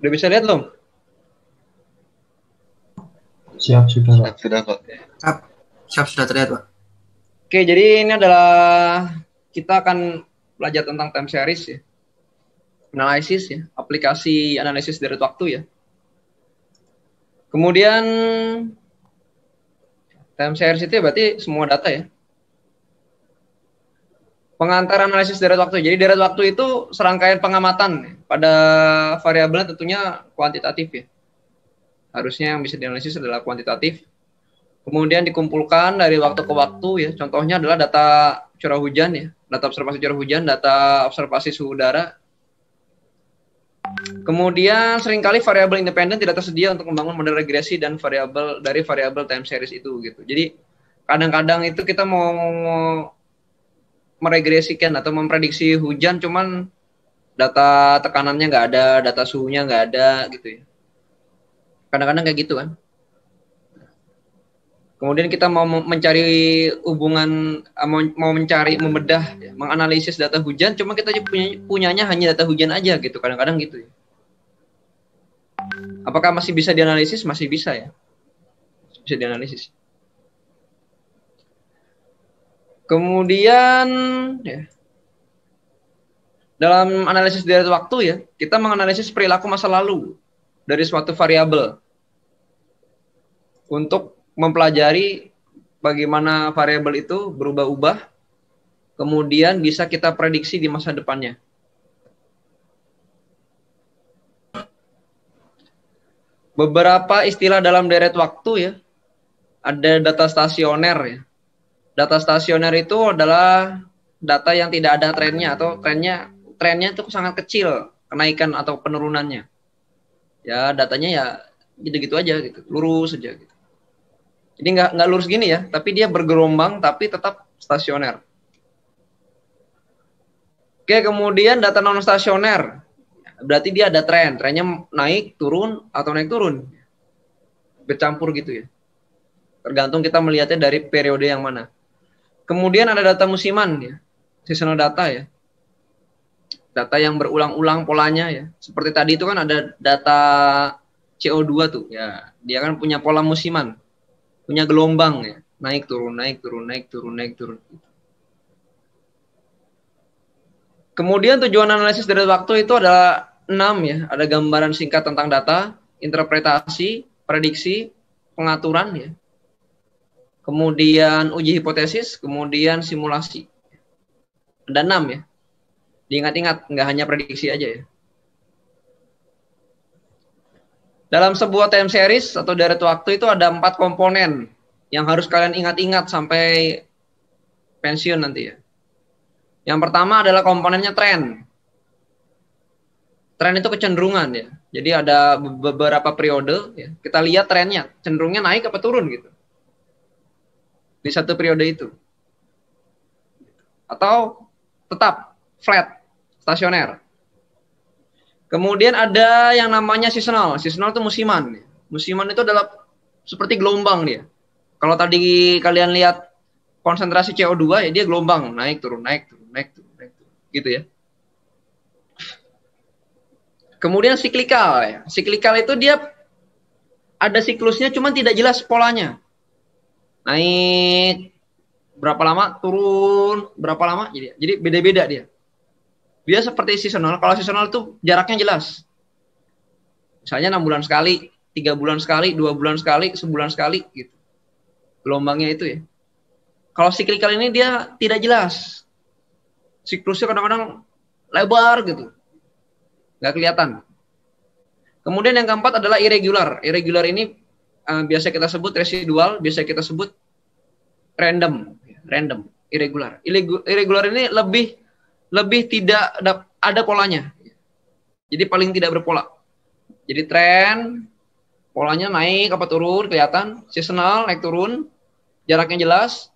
Udah bisa lihat belum? Siap, sudah, Pak. Sudah, Pak. Siap, sudah terlihat, Pak. Oke, jadi ini adalah kita akan belajar tentang time series ya. Analisis ya, aplikasi analisis deret waktu ya. Kemudian time series itu berarti semua data ya. Pengantar analisis deret waktu. Jadi deret waktu itu serangkaian pengamatan pada variabel tentunya kuantitatif ya. Harusnya yang bisa dianalisis adalah kuantitatif. Kemudian dikumpulkan dari waktu ke waktu ya. Contohnya adalah data curah hujan ya, data observasi curah hujan, data observasi suhu udara. Kemudian seringkali variabel independen tidak tersedia untuk membangun model regresi dan variabel time series itu gitu. Jadi kadang-kadang itu kita mau meregresikan atau memprediksi hujan, cuman data tekanannya nggak ada, data suhunya nggak ada gitu ya. Kadang-kadang kayak gitu kan. Kemudian kita mau mencari hubungan, mau mencari, membedah, ya, menganalisis data hujan, cuma kita punyanya hanya data hujan aja gitu, kadang-kadang gitu ya. Apakah masih bisa dianalisis? Masih bisa ya. Bisa dianalisis. Kemudian ya, dalam analisis deret waktu ya, kita menganalisis perilaku masa lalu dari suatu variabel untuk mempelajari bagaimana variabel itu berubah-ubah, kemudian bisa kita prediksi di masa depannya. Beberapa istilah dalam deret waktu ya, ada data stasioner ya. Data stasioner itu adalah data yang tidak ada trennya atau trennya itu sangat kecil kenaikan atau penurunannya. Ya datanya ya gitu-gitu aja gitu, lurus saja gitu. Jadi nggak lurus gini ya, tapi dia bergelombang tapi tetap stasioner. Oke, kemudian data non stasioner. Berarti dia ada trennya naik, turun atau naik turun. Bercampur gitu ya. Tergantung kita melihatnya dari periode yang mana. Kemudian ada data musiman ya. Seasonal data ya. Data yang berulang-ulang polanya ya. Seperti tadi itu kan ada data CO2 tuh ya. Dia kan punya pola musiman. Punya gelombang ya, naik turun, naik turun, naik turun, naik turun. Kemudian tujuan analisis deret waktu itu adalah 6 ya, ada gambaran singkat tentang data, interpretasi, prediksi, pengaturan ya. Kemudian uji hipotesis, kemudian simulasi. Ada 6 ya. Diingat-ingat, nggak hanya prediksi aja ya. Dalam sebuah time series atau deret waktu itu ada 4 komponen yang harus kalian ingat-ingat sampai pensiun nanti ya. Yang pertama adalah komponennya tren. Tren itu kecenderungan ya. Jadi ada beberapa periode ya. Kita lihat trennya, cenderungnya naik apa turun gitu. Di satu periode itu. Atau tetap flat, stasioner. Kemudian ada yang namanya seasonal. Seasonal itu musiman. Musiman itu adalah seperti gelombang dia. Kalau tadi kalian lihat konsentrasi CO2 ya dia gelombang, naik turun, naik turun, naik turun, naik turun. Gitu ya. Kemudian siklikal ya. Siklikal itu dia ada siklusnya cuma tidak jelas polanya. Naik berapa lama, turun berapa lama, jadi beda-beda dia. Dia seperti seasonal. Kalau seasonal itu jaraknya jelas. Misalnya 6 bulan sekali, 3 bulan sekali, 2 bulan sekali, sebulan sekali gitu. Gelombangnya itu ya. Kalau siklikal ini dia tidak jelas. Siklusnya kadang-kadang lebar gitu. Nggak kelihatan. Kemudian yang keempat adalah irregular. Irregular ini biasa kita sebut residual, biasa kita sebut random, irregular. Irregular ini lebih tidak ada polanya. Jadi paling tidak berpola. Jadi tren, polanya naik apa turun, kelihatan. Seasonal, naik turun, jaraknya jelas.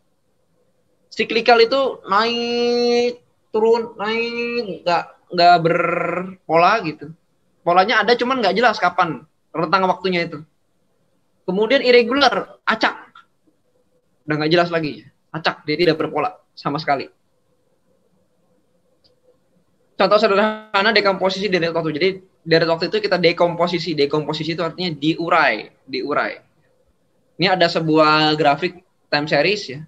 Siklikal itu naik, turun, naik, nggak berpola gitu. Polanya ada cuman nggak jelas kapan, rentang waktunya itu. Kemudian irregular, acak. Udah nggak jelas lagi. Acak, dia tidak berpola sama sekali. Contoh sederhana dekomposisi deret waktu. Jadi deret waktu itu kita dekomposisi. Dekomposisi itu artinya diurai. Ini ada sebuah grafik time series ya.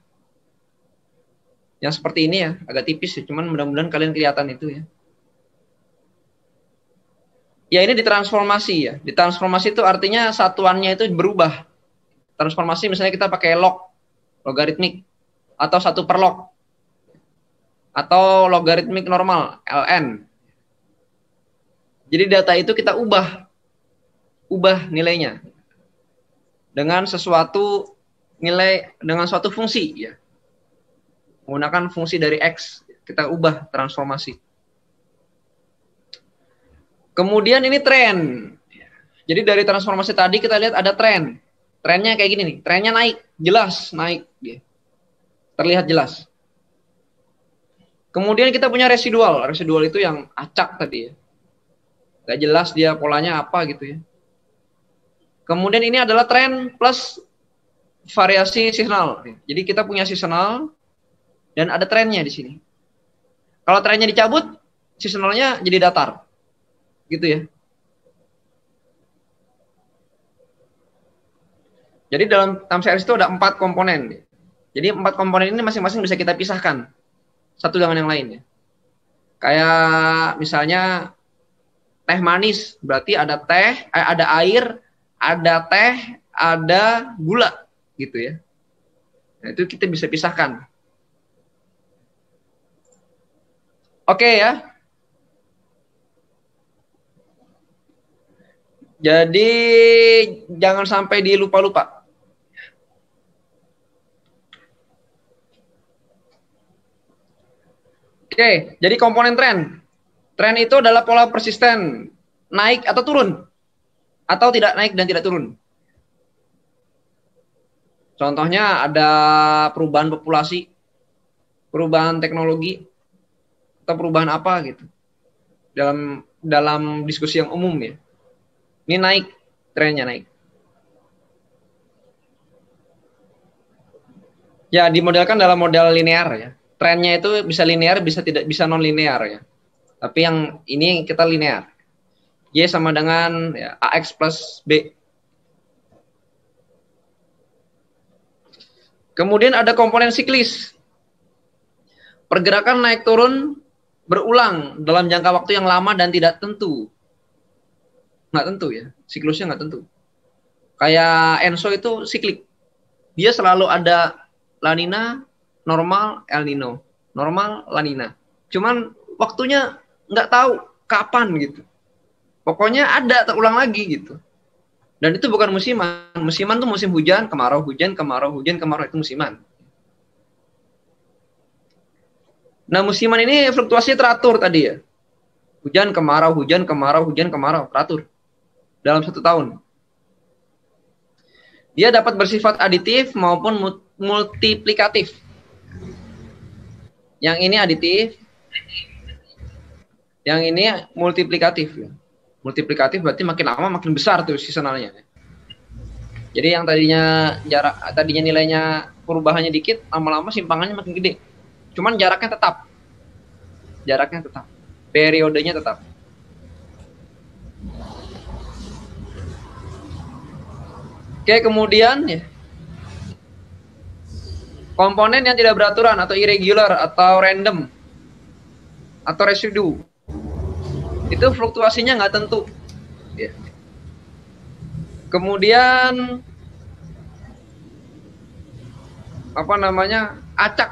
Yang seperti ini ya, agak tipis ya. Cuman mudah-mudahan kalian kelihatan itu ya. Ya ini ditransformasi ya. Ditransformasi itu artinya satuannya itu berubah. Transformasi misalnya kita pakai logaritmik atau 1/log atau logaritmik normal ln. Jadi data itu kita ubah nilainya dengan sesuatu nilai dengan suatu fungsi ya. Menggunakan fungsi dari x, kita ubah transformasi. Kemudian ini tren. Jadi dari transformasi tadi kita lihat ada tren. Trennya kayak gini nih, trennya naik, jelas naik dia. Terlihat jelas. Kemudian kita punya residual. Residual itu yang acak tadi ya. Gak jelas dia polanya apa gitu ya. Kemudian ini adalah tren plus variasi seasonal. Jadi kita punya seasonal dan ada trennya di sini. Kalau trennya dicabut, seasonalnya jadi datar. Gitu ya. Jadi dalam time series itu ada 4 komponen. Jadi 4 komponen ini masing-masing bisa kita pisahkan satu dengan yang lainnya. Kayak misalnya teh manis, berarti ada ada air, ada teh, ada gula, gitu ya. Nah, itu kita bisa pisahkan. Oke ya. Jadi jangan sampai dilupa-lupa. Oke, jadi komponen tren. Tren itu adalah pola persisten, naik atau turun. Atau tidak naik dan tidak turun. Contohnya ada perubahan populasi, perubahan teknologi, atau perubahan apa gitu. Dalam diskusi yang umum ya. Ini naik, trennya naik. Ya, dimodelkan dalam model linear ya. Trennya itu bisa linear, bisa tidak, bisa non linear ya. Tapi yang ini kita linear. Y sama dengan ya, AX plus B. Kemudian ada komponen siklis. Pergerakan naik turun berulang dalam jangka waktu yang lama dan tidak tentu. Nggak tentu ya, siklusnya nggak tentu. Kayak ENSO itu siklik. Dia selalu ada La Nina, normal, El Nino. Normal, La Nina. Cuman waktunya nggak tahu kapan gitu. Pokoknya ada terulang lagi gitu. Dan itu bukan musiman. Musiman tuh musim hujan, kemarau, hujan, kemarau, hujan, kemarau, itu musiman. Nah, musiman ini fluktuasinya teratur tadi ya. Hujan, kemarau, hujan, kemarau, hujan, kemarau, teratur. Dalam 1 tahun. Dia dapat bersifat aditif maupun multiplikatif. Yang ini aditif, yang ini multiplikatif. Multiplikatif berarti makin lama makin besar tuh seasonalnya. Jadi yang tadinya nilainya perubahannya dikit, lama-lama simpangannya makin gede. Cuman jaraknya tetap. Periodenya tetap. Oke, kemudian ya. Komponen yang tidak beraturan atau irregular atau random atau residu. Itu fluktuasinya nggak tentu. Ya. Kemudian acak.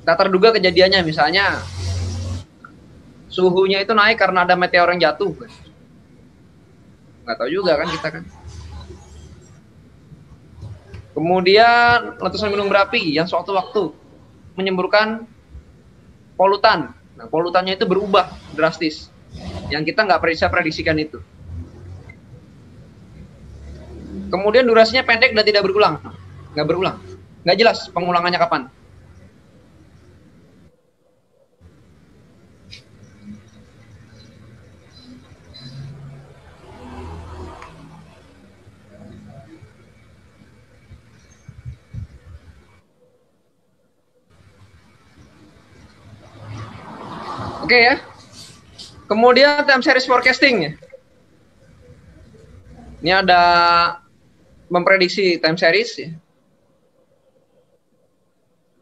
Tak terduga kejadiannya, misalnya suhunya itu naik karena ada meteor yang jatuh. Nggak tahu juga kan kita kan. Kemudian letusan gunung berapi yang suatu waktu menyemburkan polutan. Nah, polutannya itu berubah drastis. Yang kita nggak bisa prediksikan itu. Kemudian durasinya pendek dan tidak berulang. Nggak berulang. Nggak jelas pengulangannya kapan. Oke ya. Kemudian time series forecasting ya. Ini ada memprediksi time series ya.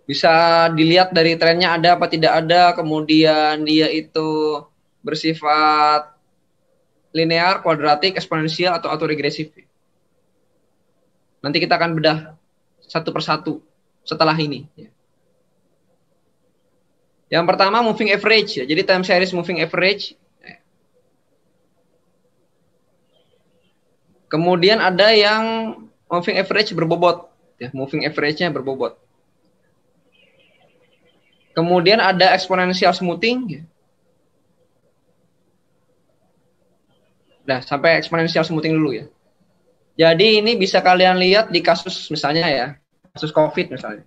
Bisa dilihat dari trennya ada apa tidak ada, kemudian dia itu bersifat linear, kuadratik, eksponensial atau autoregresif. Nanti kita akan bedah satu persatu setelah ini. Yang pertama moving average ya. Jadi time series moving average. Kemudian ada yang moving average berbobot, ya, moving average-nya berbobot. Kemudian ada exponential smoothing. Ya. Nah, sampai exponential smoothing dulu ya. Jadi ini bisa kalian lihat di kasus misalnya ya, kasus COVID misalnya.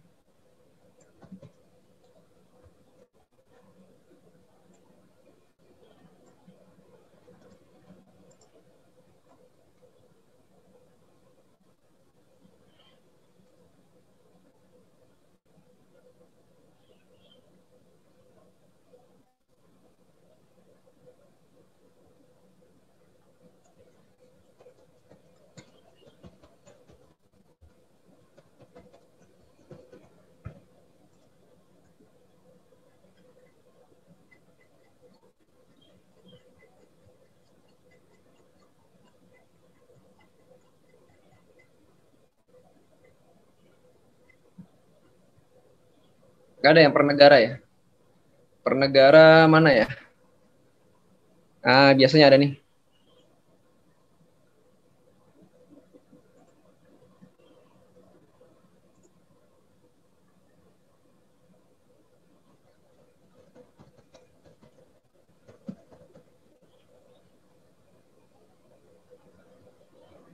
Gak ada yang per negara ya? Per negara mana ya? Ah, biasanya ada nih.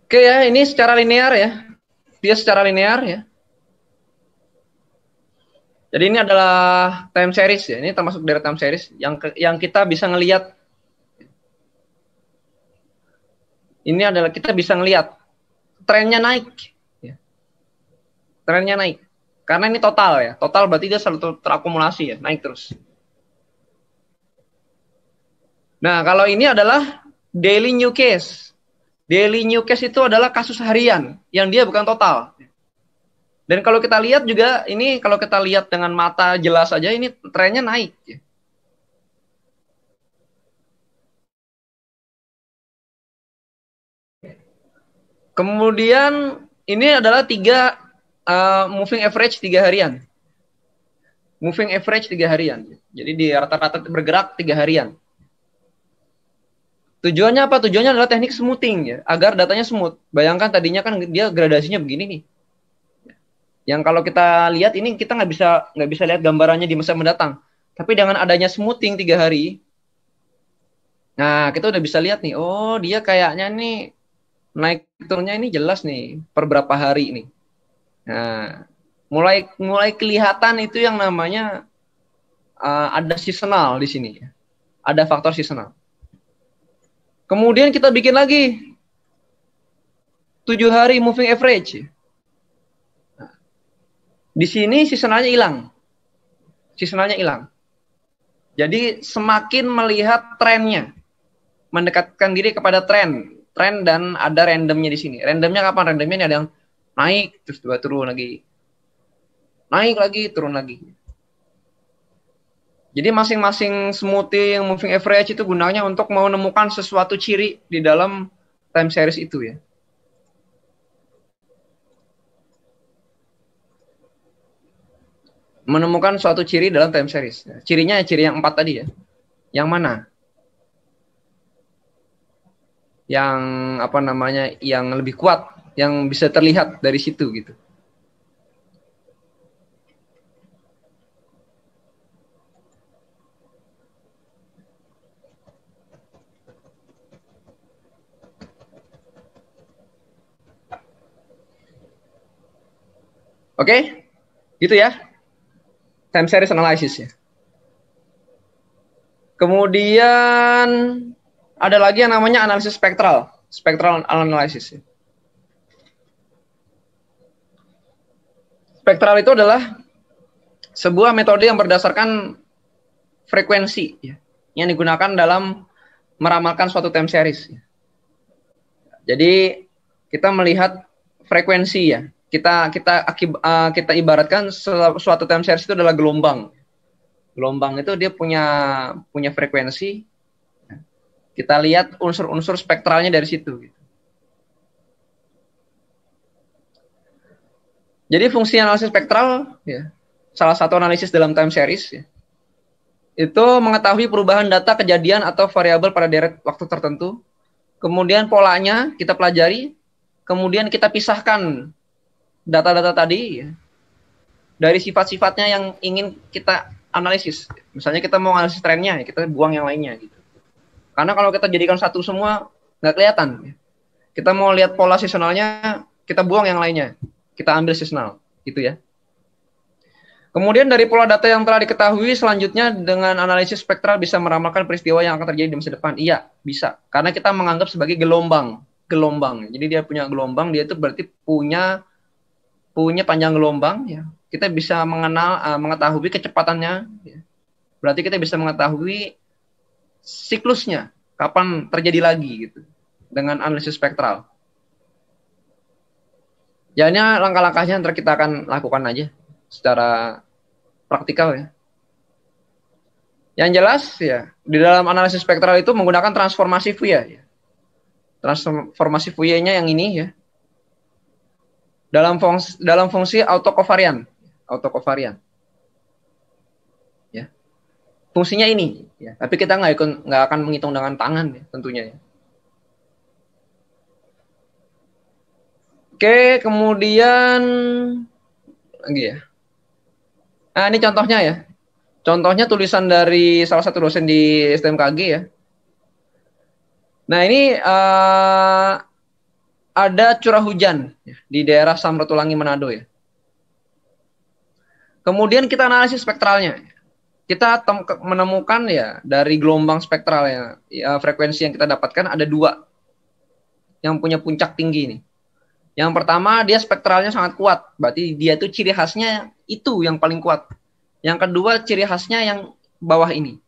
Oke ya, ini secara linear ya. Dia secara linear ya. Jadi ini adalah time series ya. Ini termasuk dari time series yang kita bisa ngelihat. Ini adalah kita bisa ngelihat trennya naik. Ya. Trennya naik. Karena ini total ya. Total berarti dia selalu terakumulasi ya, naik terus. Nah, kalau ini adalah daily new case. Daily new case itu adalah kasus harian yang dia bukan total. Dan kalau kita lihat juga ini kalau kita lihat dengan mata jelas saja ini trennya naik. Kemudian ini adalah moving average 3 harian. Moving average 3 harian. Jadi di rata-rata bergerak 3 harian. Tujuannya apa? Tujuannya adalah teknik smoothing ya, agar datanya smooth. Bayangkan tadinya kan dia gradasinya begini nih. Yang kalau kita lihat ini kita nggak bisa lihat gambarannya di masa mendatang. Tapi dengan adanya smoothing 3 hari, nah kita udah bisa lihat nih, oh dia kayaknya nih naik turunnya ini jelas nih per berapa hari nih. Nah, mulai kelihatan itu yang namanya ada seasonal di sini. Ada faktor seasonal. Kemudian kita bikin lagi 7 hari moving average. Nah, di sini seasonalnya hilang. Seasonalnya hilang. Jadi semakin melihat trennya. Mendekatkan diri kepada tren dan ada randomnya di sini. Randomnya kapan? Randomnya ini ada yang naik terus tiba turun lagi. Naik lagi, turun lagi. Jadi masing-masing smoothing, moving average itu gunanya untuk menemukan sesuatu ciri di dalam time series itu ya. Menemukan suatu ciri dalam time series. Cirinya ciri yang 4 tadi ya. Yang mana? Yang apa namanya? Yang lebih kuat, yang bisa terlihat dari situ gitu. Oke? Gitu ya. Time series analysis ya. Kemudian ada lagi yang namanya analisis spektral analysis. Spektral itu adalah sebuah metode yang berdasarkan frekuensi. Ya. yang digunakan dalam meramalkan suatu time series. Jadi kita melihat frekuensi ya. Kita ibaratkan suatu time series itu adalah gelombang. Gelombang itu dia punya frekuensi. Kita lihat unsur-unsur spektralnya dari situ. Jadi fungsi analisis spektral, ya, salah satu analisis dalam time series, ya, itu mengetahui perubahan data kejadian atau variabel pada deret waktu tertentu. Kemudian polanya kita pelajari, kemudian kita pisahkan data-data tadi ya, dari sifat-sifatnya yang ingin kita analisis. Misalnya kita mau analisis trennya, ya, kita buang yang lainnya. Gitu. Karena kalau kita jadikan satu semua, nggak kelihatan. Ya. Kita mau lihat pola seasonalnya, kita buang yang lainnya. Kita ambil seasonal, gitu ya. Kemudian dari pola data yang telah diketahui, selanjutnya dengan analisis spektral bisa meramalkan peristiwa yang akan terjadi di masa depan. Iya, bisa. Karena kita menganggap sebagai gelombang. Jadi dia punya gelombang, dia itu berarti punya panjang gelombang. Ya. Kita bisa mengetahui kecepatannya. Ya. Berarti kita bisa mengetahui siklusnya, kapan terjadi lagi gitu dengan analisis spektral. Ya ini langkah-langkahnya ntar kita akan lakukan aja secara praktikal ya. Yang jelas ya, di dalam analisis spektral itu menggunakan transformasi Fourier ya. Transformasi Fourier-nya yang ini ya. Dalam fungsi autokovarian. Ya. Fungsinya ini ya, tapi kita nggak akan menghitung dengan tangan ya, tentunya ya. Oke, kemudian lagi ya. Nah, ini contohnya ya. Contohnya tulisan dari salah satu dosen di STMKG ya. Nah, ini ada curah hujan ya, di daerah Samratulangi Manado ya. Kemudian kita analisis spektralnya. Kita menemukan ya dari gelombang spektral ya, frekuensi yang kita dapatkan ada 2 yang punya puncak tinggi nih. Yang pertama dia spektralnya sangat kuat, berarti dia tuh ciri khasnya itu yang paling kuat. Yang kedua ciri khasnya yang bawah ini.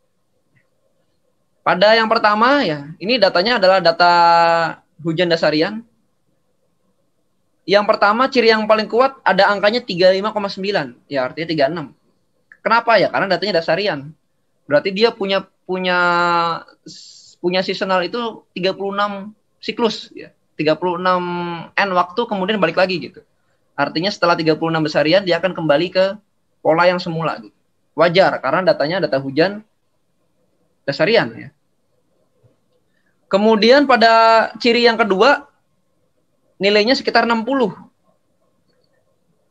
Pada yang pertama ya, ini datanya adalah data hujan dasarian. Yang pertama ciri yang paling kuat ada angkanya 35,9, ya artinya 36. Kenapa ya? Karena datanya dasarian. Berarti dia punya seasonal itu 36 siklus ya. 36 N waktu kemudian balik lagi gitu. Artinya setelah 36 besarian dia akan kembali ke pola yang semula gitu. Wajar karena datanya data hujan dasarian ya. Kemudian pada ciri yang kedua nilainya sekitar 60.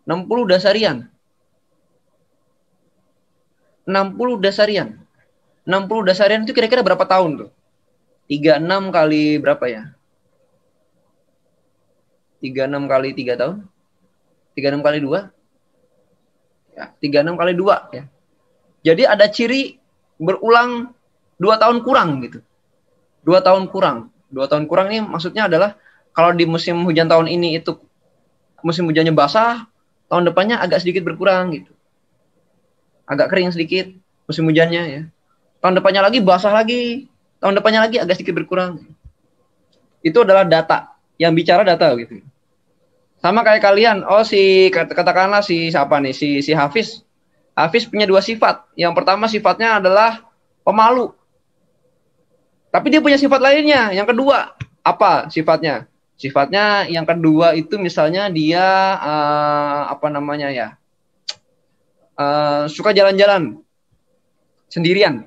60 dasarian. 60 dasarian. 60 dasarian itu kira-kira berapa tahun tuh? 36 kali berapa ya? 36 kali 3 tahun? 36 kali 2? Ya, 36 kali 2 ya. Jadi ada ciri berulang 2 tahun kurang gitu. 2 tahun kurang. 2 tahun kurang ini maksudnya adalah kalau di musim hujan tahun ini itu musim hujannya basah, tahun depannya agak sedikit berkurang gitu. Agak kering sedikit musim hujannya ya. Tahun depannya lagi basah lagi, tahun depannya lagi agak sedikit berkurang. Itu adalah data, yang bicara data gitu. Sama kayak kalian, katakanlah si siapa nih, si Hafiz. Hafiz punya 2 sifat. Yang pertama sifatnya adalah pemalu. Tapi dia punya sifat lainnya. Yang kedua, apa sifatnya? Sifatnya yang kedua itu misalnya dia suka jalan-jalan sendirian.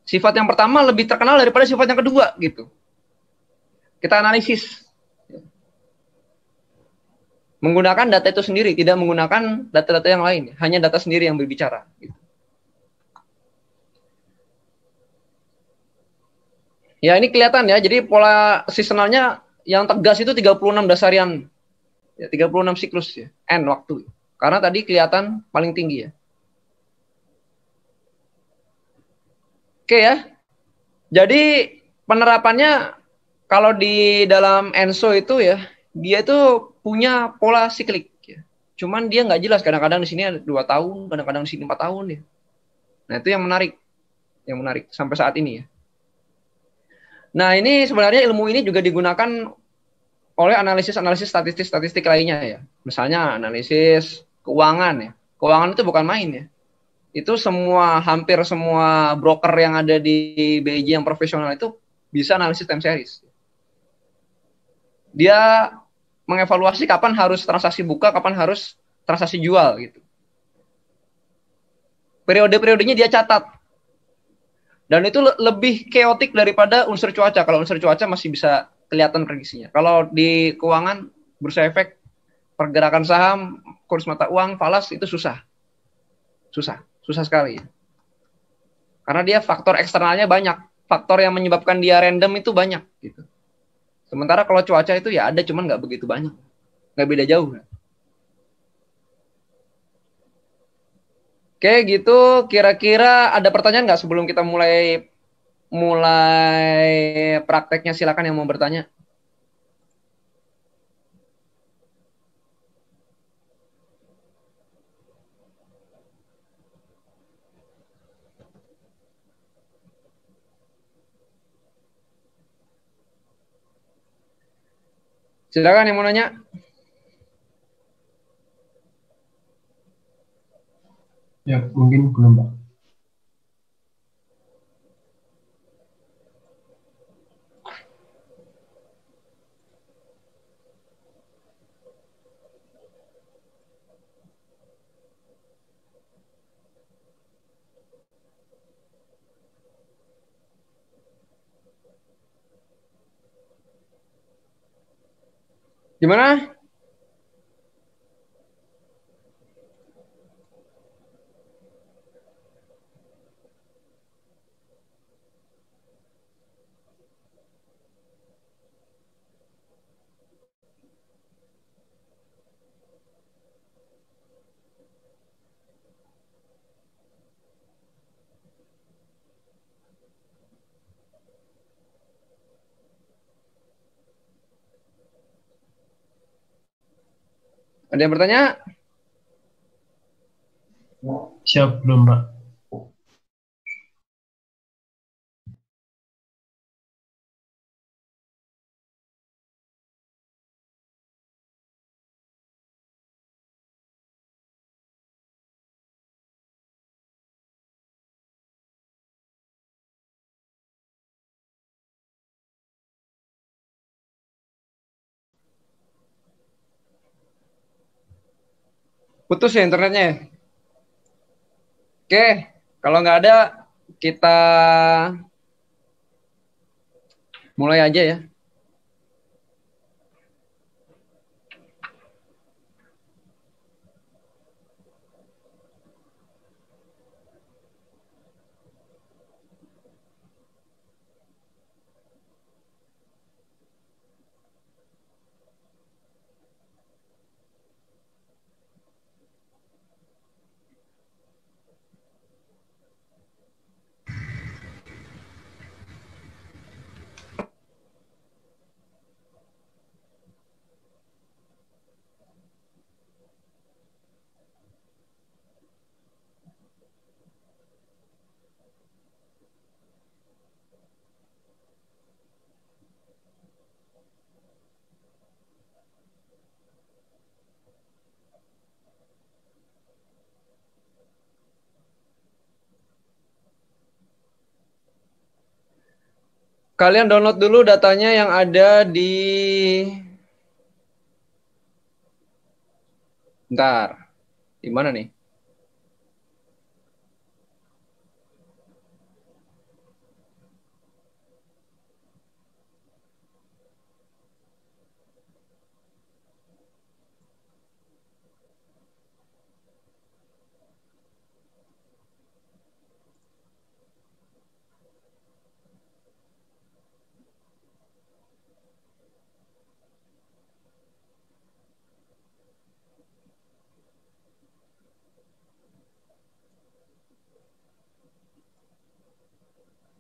Sifat yang pertama lebih terkenal daripada sifat yang kedua gitu. Kita analisis. Menggunakan data itu sendiri, tidak menggunakan data-data yang lain. Hanya data sendiri yang berbicara. Gitu. Ya ini kelihatan ya, jadi pola seasonalnya yang tegas itu 36 dasarian. Ya, 36 siklus ya, N waktu. Karena tadi kelihatan paling tinggi ya. Oke ya. Jadi penerapannya kalau di dalam ENSO itu ya, dia itu punya pola siklik ya. Cuman dia nggak jelas, kadang-kadang di sini ada 2 tahun, kadang-kadang di sini 4 tahun ya. Nah, itu yang menarik. yang menarik sampai saat ini ya. Nah, ini sebenarnya ilmu ini juga digunakan oleh analisis-analisis statistik lainnya ya. Misalnya analisis keuangan ya. Keuangan itu bukan main ya. Itu hampir semua broker yang ada di BI yang profesional itu bisa analisis time series. Dia mengevaluasi kapan harus transaksi buka, kapan harus transaksi jual gitu. Periode-periodenya dia catat. Dan itu lebih chaotic daripada unsur cuaca. Kalau unsur cuaca masih bisa kelihatan prediksinya. Kalau di keuangan, bursa efek, pergerakan saham, kurs mata uang, falas itu susah. Susah sekali. Karena dia faktor eksternalnya banyak. Faktor yang menyebabkan dia random itu banyak gitu. Sementara kalau cuaca itu ya ada, cuman nggak begitu banyak. Nggak beda jauh. Oke, gitu. Kira-kira ada pertanyaan nggak sebelum kita mulai prakteknya? Silakan yang mau bertanya. Silakan yang mau nanya. Ya, mungkin belum, Pak. Gimana? Ada yang bertanya? Siap belum, Pak? Putus ya internetnya ya? Oke, kalau nggak ada, kita mulai aja ya. Kalian download dulu datanya yang ada di... Bentar, di mana nih?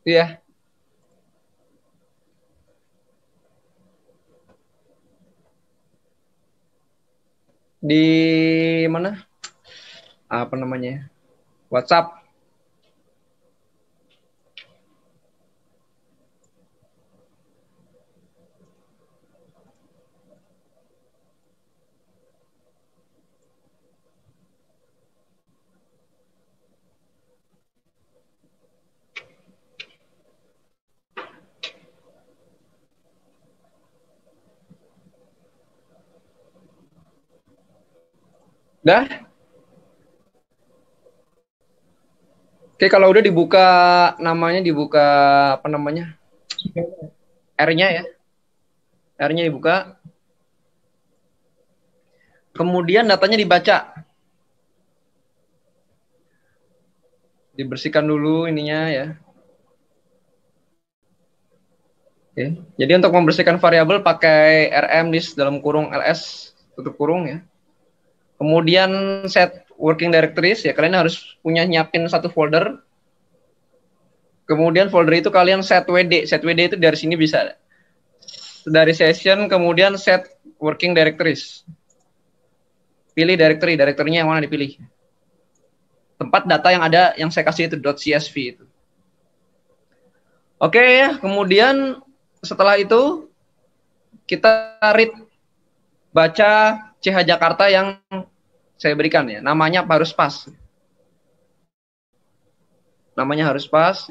Iya, di mana? Apa namanya? WhatsApp. Dah? Oke, kalau udah dibuka namanya, dibuka apa namanya? R-nya ya. R-nya dibuka. Kemudian datanya dibaca. Dibersihkan dulu ininya ya. Oke. Jadi untuk membersihkan variabel pakai rm dis dalam kurung ls tutup kurung ya. Kemudian set working directories ya, kalian harus punya nyiapin satu folder. Kemudian folder itu kalian set wd. Set wd itu dari sini bisa. Dari session kemudian set working directories. Pilih directory-nya yang mana dipilih. Tempat data yang ada yang saya kasih itu .csv itu. Oke ya, kemudian setelah itu kita read baca CH Jakarta yang saya berikan ya. Namanya harus pas. Namanya harus pas.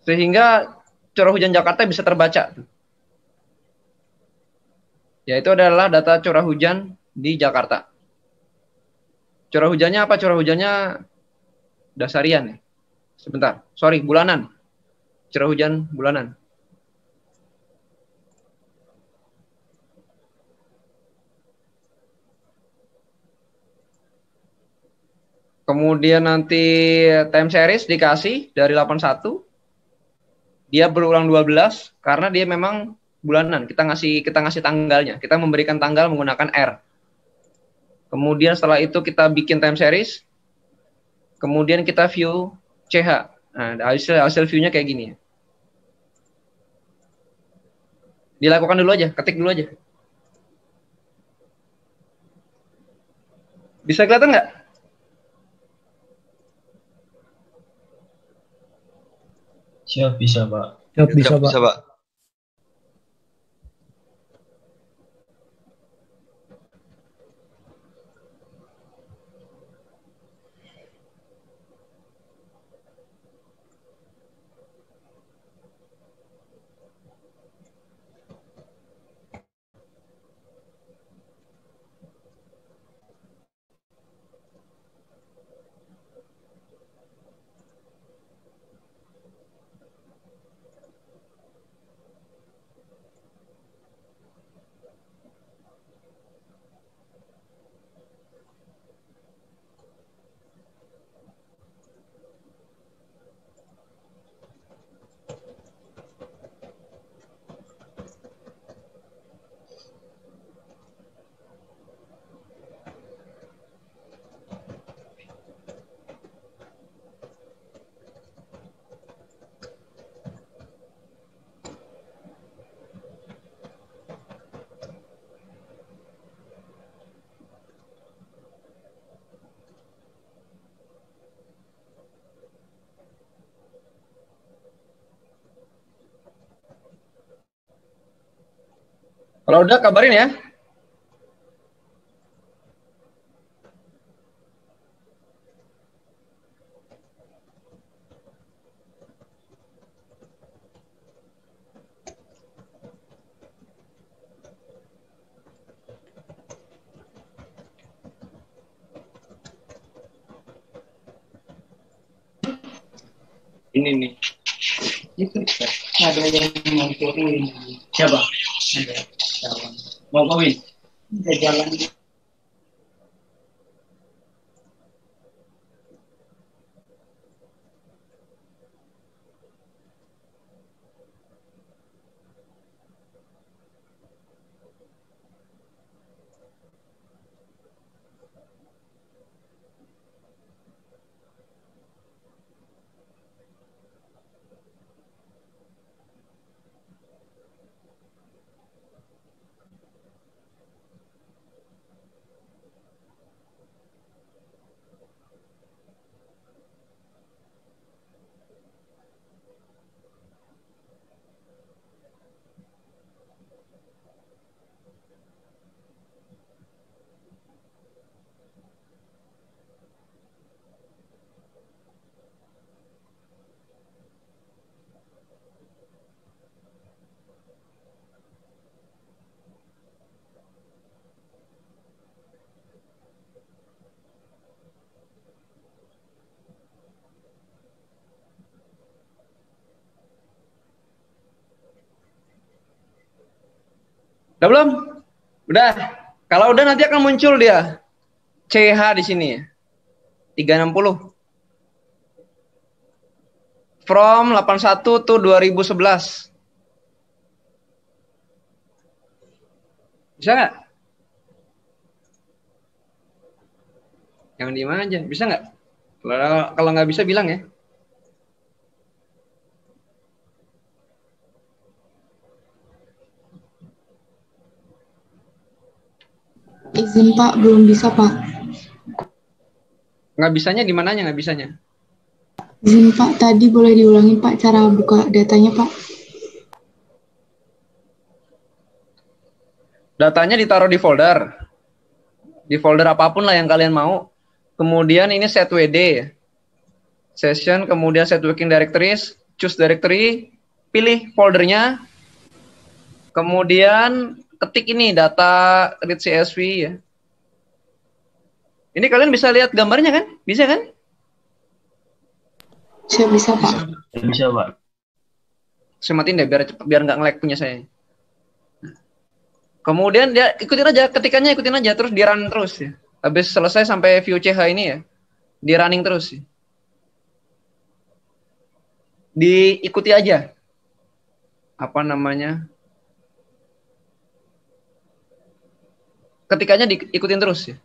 Sehingga curah hujan Jakarta bisa terbaca. Yaitu adalah data curah hujan di Jakarta. Curah hujannya apa? Curah hujannya dasarian ya. Sebentar, sorry, bulanan. Curah hujan bulanan. Kemudian nanti time series dikasih dari 81. Dia berulang 12 karena dia memang bulanan. Kita ngasih tanggalnya. Kita memberikan tanggal menggunakan R. Kemudian setelah itu kita bikin time series. Kemudian kita view CH. Nah, hasil view-nya kayak gini ya. Dilakukan dulu aja, ketik dulu aja. Bisa kelihatan nggak? Siap, bisa, Pak. Siap, bisa, Pak. Bisa, Pak. Kalau udah kabarin ya. Ini nih. Itu ada yang mau turun. Siapa? Ada jalan. Mau kawin? Ada jalan. Udah belum? Udah. Kalau udah nanti akan muncul dia CH di sini ya. 360. From 81 to 2011. Bisa nggak? Yang di mana aja? Bisa nggak? Kalau nggak bisa bilang ya. Izin Pak, belum bisa Pak. Nggak bisanya di mananya nggak bisanya? Izin Pak, tadi boleh diulangi Pak cara buka datanya Pak? Datanya ditaruh di folder. Di folder apapun lah yang kalian mau. Kemudian ini set WD. Session, kemudian set working directories. Choose directory. Pilih foldernya. Kemudian ketik ini data read CSV ya. Ini kalian bisa lihat gambarnya kan? Bisa kan? Saya bisa Pak. Bisa, Pak. Saya matiin deh biar nggak nge-lag punya saya. Kemudian dia ikutin aja, ketikannya ikutin aja, terus di run terus ya. Habis selesai sampai view CH ini ya, di running terus ya. Diikuti aja. Apa namanya? Ketikannya diikutin terus ya.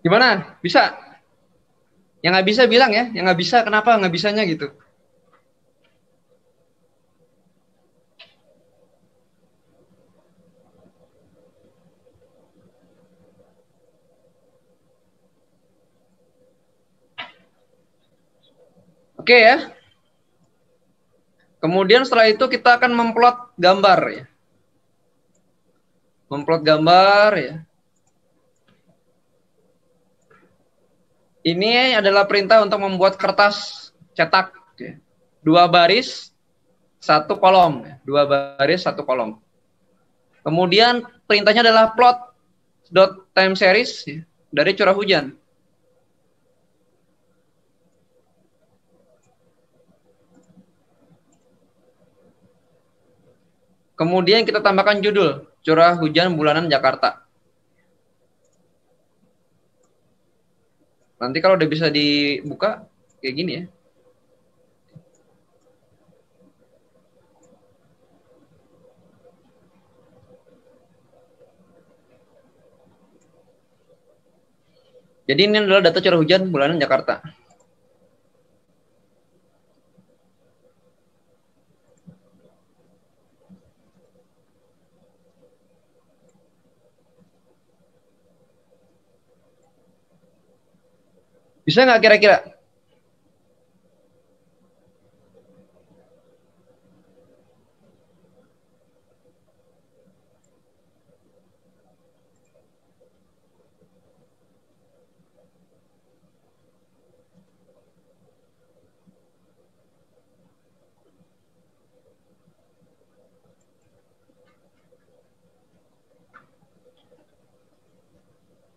Gimana? Bisa? Yang nggak bisa bilang ya, yang nggak bisa kenapa nggak bisanya gitu. Oke ya. Kemudian setelah itu kita akan memplot gambar ya. Memplot gambar ya. Ini adalah perintah untuk membuat kertas cetak ya. 2 baris, 1 kolom ya. 2 baris, 1 kolom. Kemudian perintahnya adalah plot dot time series ya, dari curah hujan. Kemudian kita tambahkan judul, curah hujan bulanan Jakarta. Nanti kalau udah bisa dibuka, kayak gini ya. Jadi ini adalah data curah hujan bulanan Jakarta. Bisa nggak kira-kira?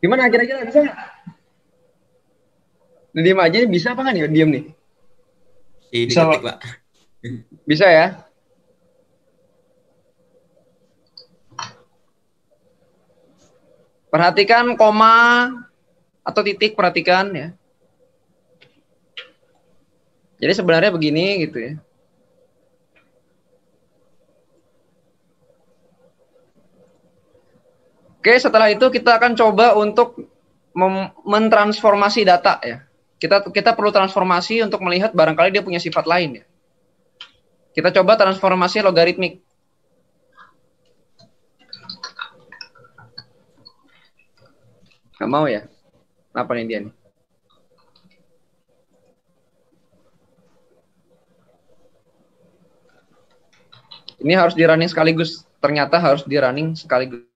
Gimana kira-kira bisa nggak? Diam aja bisa apa nggak nih? Diam nih. Ini Bisa, ketik, Pak. Pak. Bisa ya? Perhatikan koma atau titik, perhatikan ya. Jadi sebenarnya begini gitu ya. Oke, setelah itu kita akan coba untuk mentransformasi data ya. Kita perlu transformasi untuk melihat barangkali dia punya sifat lain ya. Kita coba transformasi logaritmik. Nggak mau ya? Apa nih dia nih? Ini harus di running sekaligus. Ternyata harus di running sekaligus.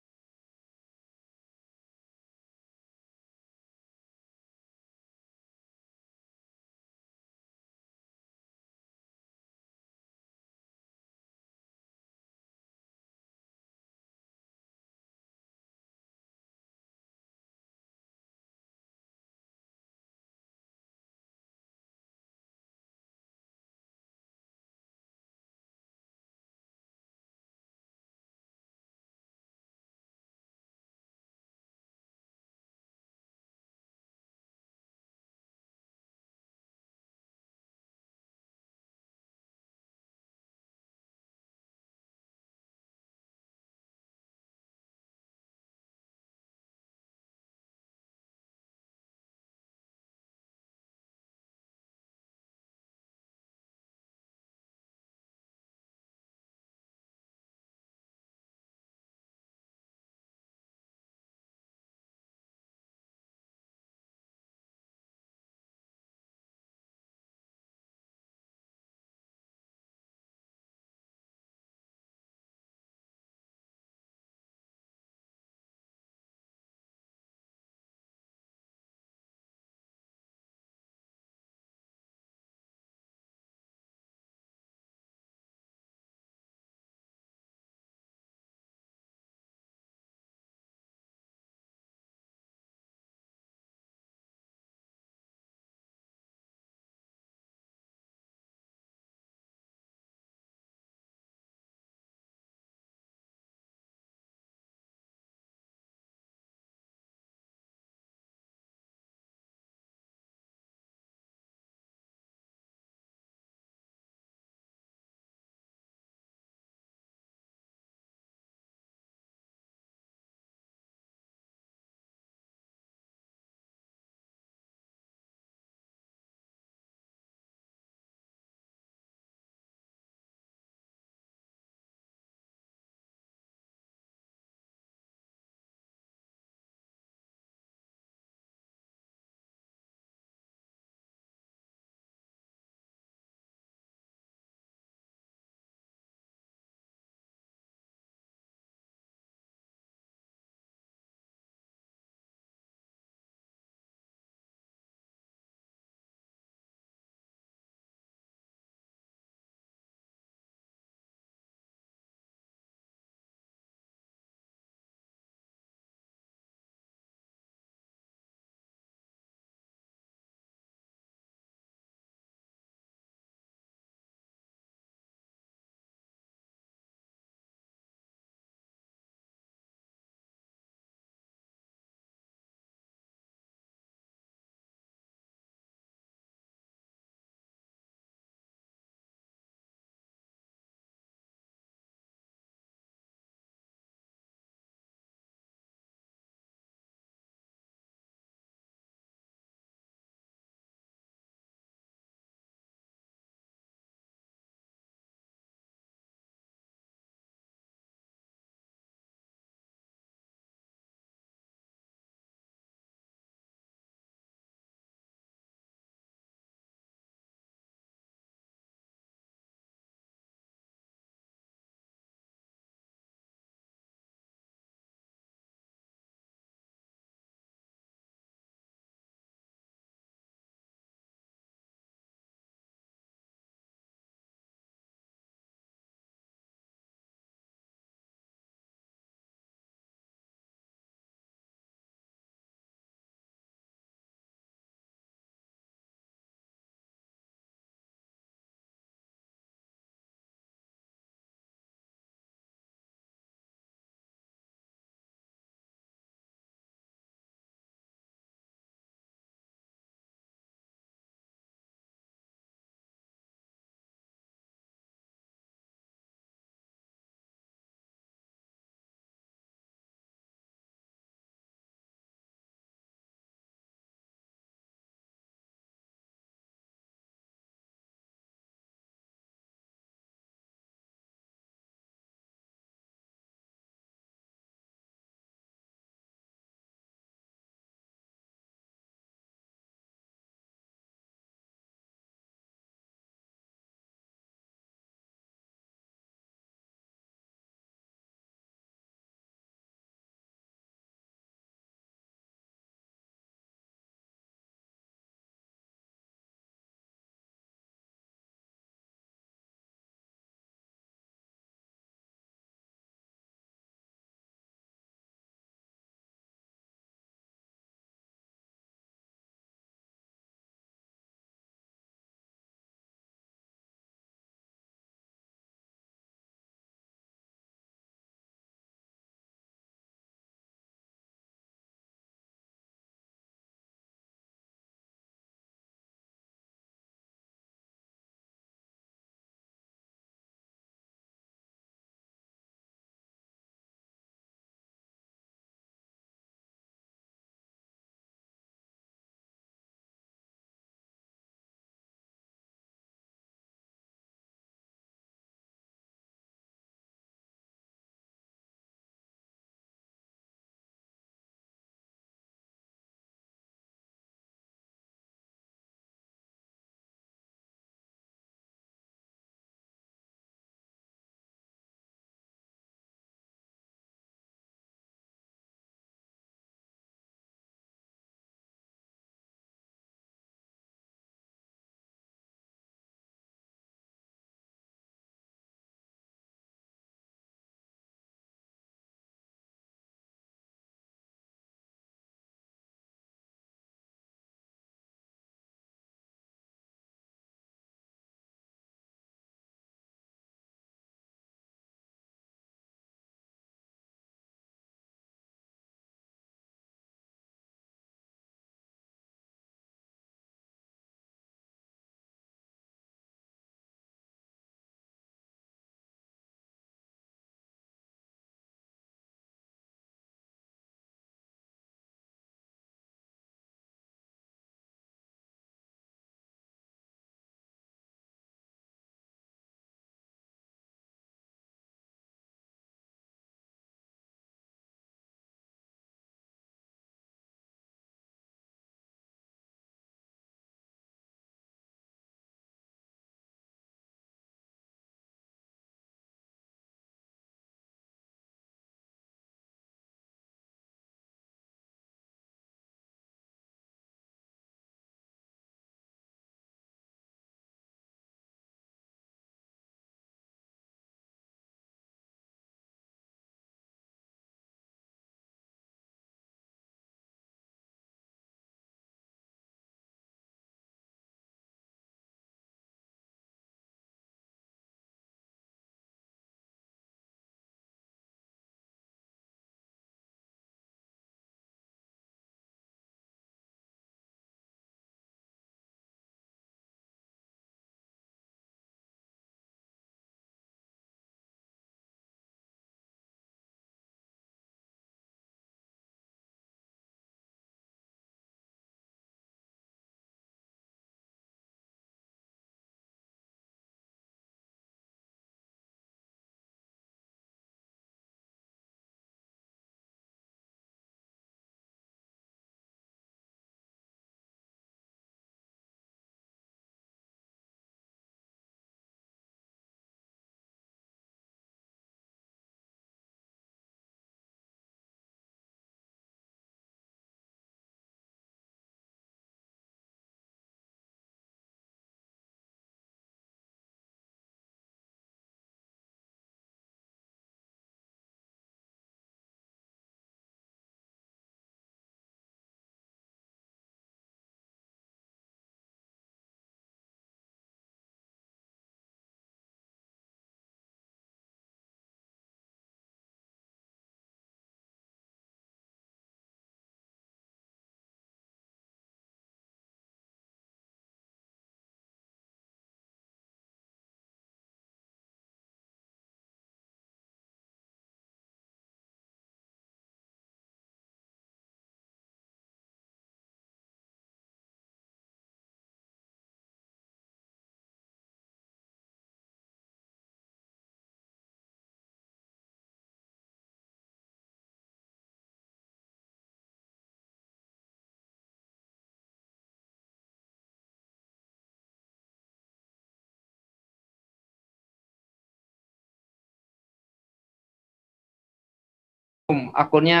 akunnya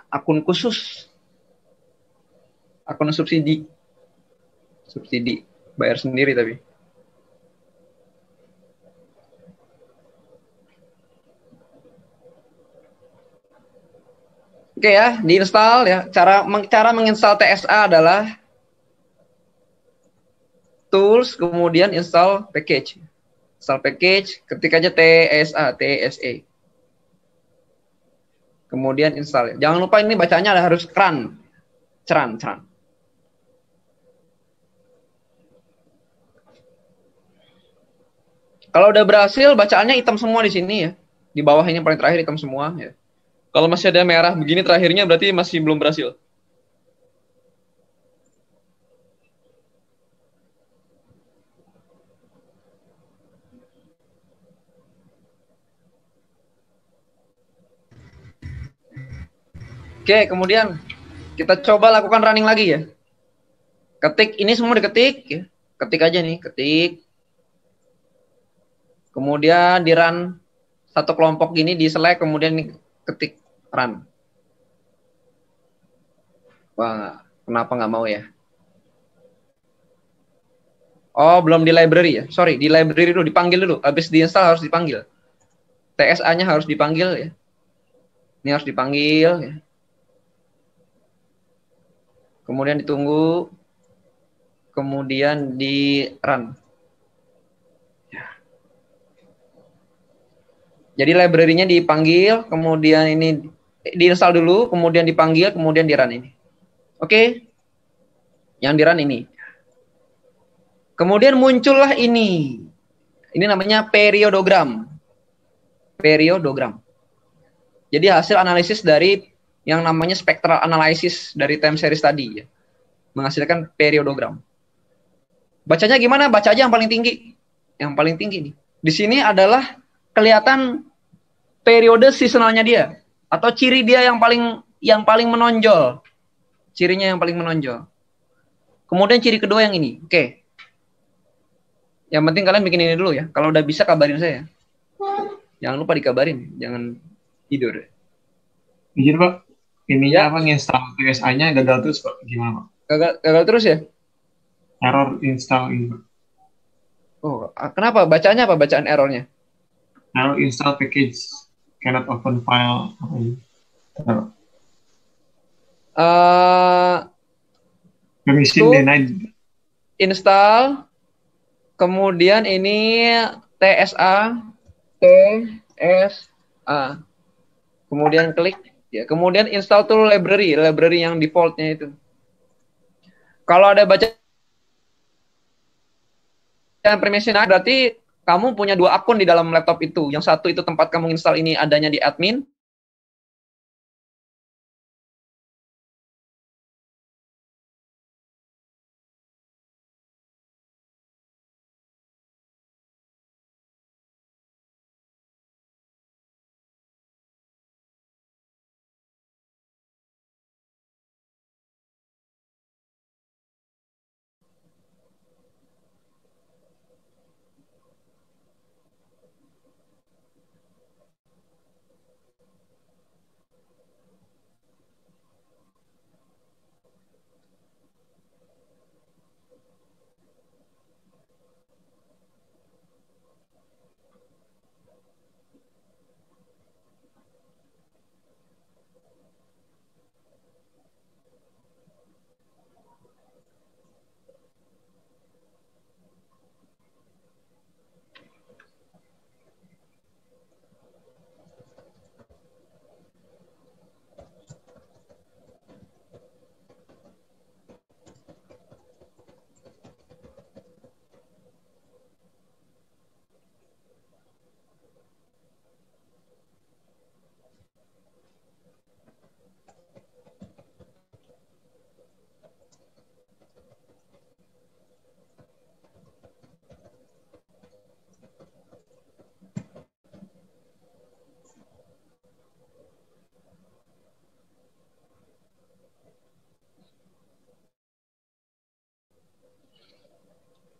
akun khusus, akun subsidi, bayar sendiri tapi. Oke ya, diinstal ya. Cara menginstal TSA adalah tools, kemudian install package. Install package, ketik aja TSA. Kemudian install. Jangan lupa ini bacanya harus ceran. Kalau udah berhasil, bacaannya hitam semua di sini ya. Di bawah ini paling terakhir hitam semua ya. Kalau masih ada merah begini terakhirnya berarti masih belum berhasil. Oke, kemudian kita coba lakukan running lagi ya. Ketik, ini semua diketik ya. Ketik aja nih, ketik. Kemudian di run satu kelompok gini, di select, kemudian ketik run. Wah, kenapa nggak mau ya? Oh, belum di library ya? Sorry, di library dulu, dipanggil dulu. Habis diinstal harus dipanggil. TSA-nya harus dipanggil ya. Ini harus dipanggil ya. Kemudian ditunggu. Kemudian di run. Jadi library-nya dipanggil, kemudian ini diinstal dulu, kemudian dipanggil, kemudian di run ini. Oke? Yang di run ini. Kemudian muncullah ini. Ini namanya periodogram. Jadi hasil analisis dari yang namanya spectral analysis dari time series tadi ya. Menghasilkan periodogram. Bacanya gimana? Baca aja yang paling tinggi. Yang paling tinggi nih. Di sini adalah kelihatan periode seasonalnya dia atau ciri dia yang paling menonjol. Cirinya yang paling menonjol. Kemudian ciri kedua yang ini. Oke. Yang penting kalian bikin ini dulu ya. Kalau udah bisa kabarin saya. Jangan lupa dikabarin, jangan tidur. Izin Pak, ininya Ya. apa nginstal TSA-nya gagal terus Pak? Gimana Pak? Gagal terus ya? Error install ini Pak. Oh, kenapa? Bacanya apa bacaan errornya? Error install package cannot open file apa ini? Kenapa? Permission denied. Install, kemudian ini TSA, kemudian klik, ya, kemudian install tool library yang defaultnya itu. Kalau ada bacaan permission berarti kamu punya 2 akun di dalam laptop itu. Yang satu itu tempat kamu install ini adanya di admin.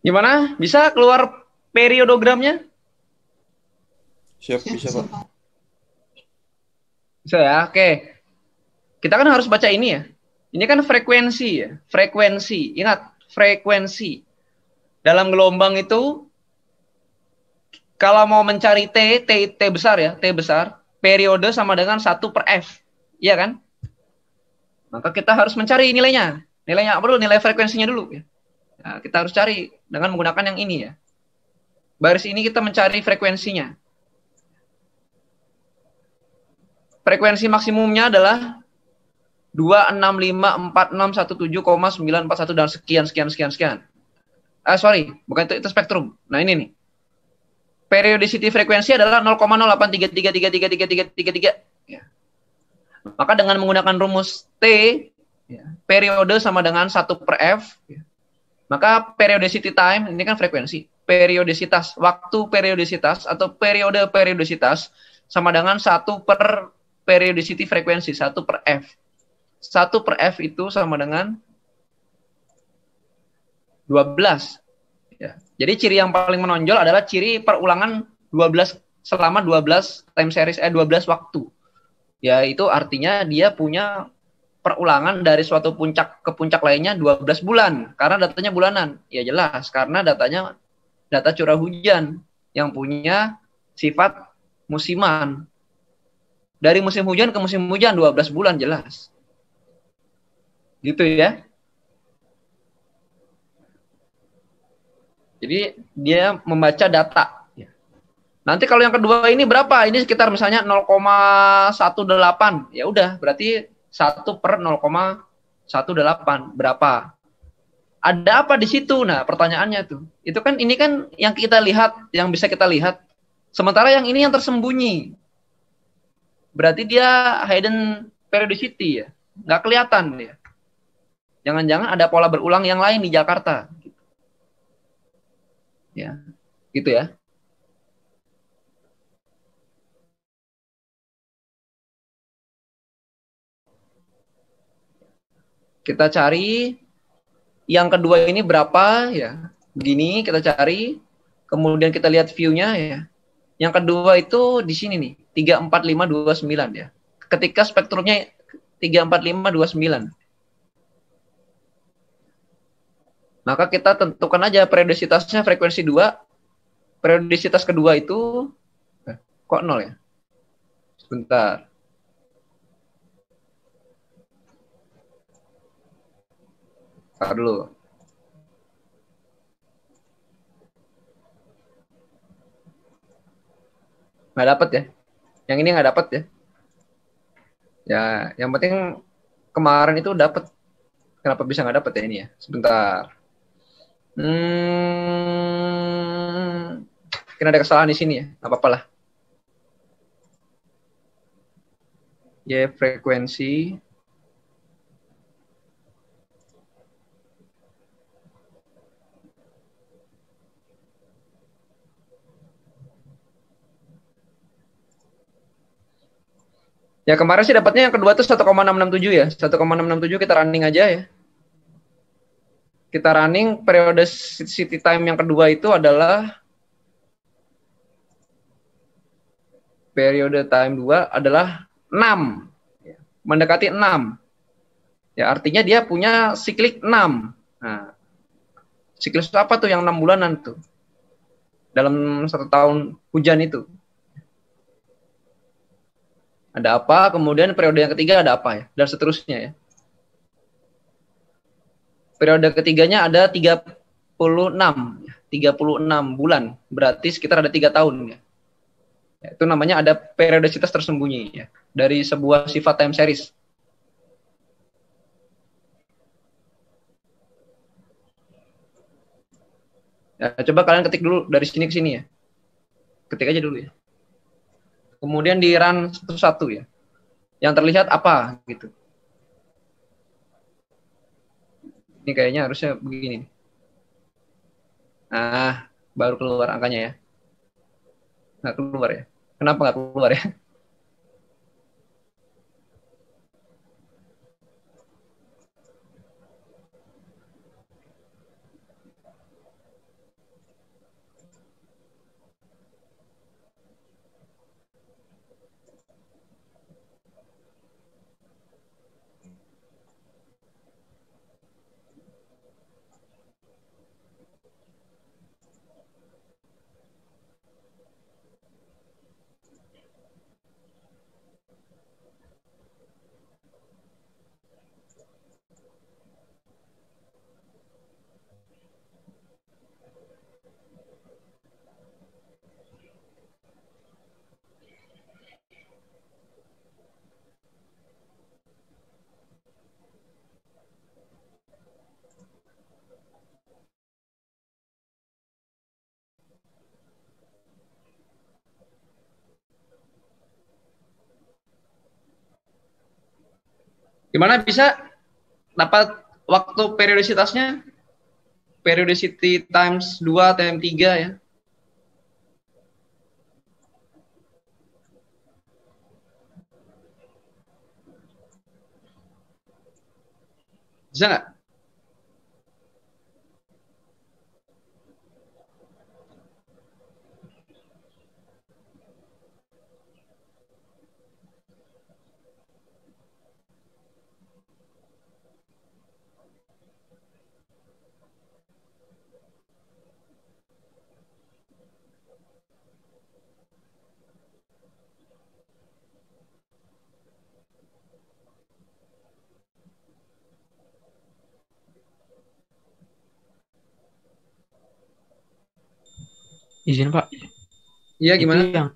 Gimana? Bisa keluar periodogramnya? Siap, bisa Pak. Bisa ya, oke. Kita kan harus baca ini ya. Ini kan frekuensi ya, frekuensi. Ingat, frekuensi. Dalam gelombang itu, kalau mau mencari T besar ya, T besar, periode sama dengan 1/F. Iya kan? Maka kita harus mencari nilainya. Nilainya apa dulu? Nilai frekuensinya dulu ya. Nah, kita harus cari dengan menggunakan yang ini ya. Baris ini kita mencari frekuensinya. Frekuensi maksimumnya adalah 2654617,941 dan sekian. Bukan itu spektrum. Nah, ini nih. Periodicity frekuensi adalah 0,0833333333. Ya. Maka dengan menggunakan rumus T, ya, periode sama dengan 1/F, ya. Maka periodicity time, ini kan frekuensi, periodisitas, waktu periodisitas atau periode periodisitas sama dengan 1/periodicity frekuensi, 1/F. 1/F itu sama dengan 12. Ya. Jadi ciri yang paling menonjol adalah ciri perulangan 12 selama 12 time series 12 waktu. Ya, itu artinya dia punya perulangan dari suatu puncak ke puncak lainnya 12 bulan karena datanya bulanan. Ya jelas karena datanya data curah hujan yang punya sifat musiman. Dari musim hujan ke musim hujan 12 bulan jelas. Gitu ya. Jadi dia membaca data. Nanti kalau yang kedua ini berapa? Ini sekitar misalnya 0,18. Ya udah, berarti 1/0,18. Berapa? Ada apa di situ? Nah, pertanyaannya tuh. Itu kan ini kan yang kita lihat, yang bisa kita lihat. Sementara yang ini yang tersembunyi. Berarti dia hidden periodicity ya. Nggak kelihatan dia. Jangan-jangan ada pola berulang yang lain di Jakarta. Ya, gitu ya. Kita cari yang kedua ini berapa ya. Begini kita cari, kemudian kita lihat view-nya ya. Yang kedua itu di sini nih, 34529 ya. Ketika spektrumnya 34529. Maka kita tentukan aja periodisitasnya frekuensi 2. Periodisitas kedua itu kok 0 ya? Sebentar. Taruh dulu. Nggak dapat ya. Yang ini nggak dapat ya. Ya, yang penting kemarin itu dapat. Kenapa bisa nggak dapat ya ini ya? Sebentar. Mungkin ada kesalahan di sini ya. Nggak apa-apa lah. Y frekuensi. Ya kemarin sih dapatnya yang kedua tuh 1,667 ya. 1,667 kita running aja ya. Kita running periode city time yang kedua itu adalah periode time 2 adalah 6. Mendekati 6. Ya artinya dia punya siklik 6. Nah, siklus apa tuh yang 6 bulanan tuh? Dalam 1 tahun hujan itu. Ada apa, kemudian periode yang ketiga ada apa ya, dan seterusnya ya. Periode ketiganya ada 36 bulan, berarti sekitar ada 3 tahun ya. Itu namanya ada periodisitas tersembunyi ya, dari sebuah sifat time series. Ya, coba kalian ketik dulu dari sini ke sini ya. Ketik aja dulu ya. Kemudian di run satu-satu ya. Yang terlihat apa gitu. Ini kayaknya harusnya begini. Nah, baru keluar angkanya ya. Nggak keluar ya. Kenapa nggak keluar ya? Gimana bisa dapat waktu periodisitasnya? Periodicity times 2 times 3 ya. Bisa nggak? Izin Pak, Iya itu gimana? yang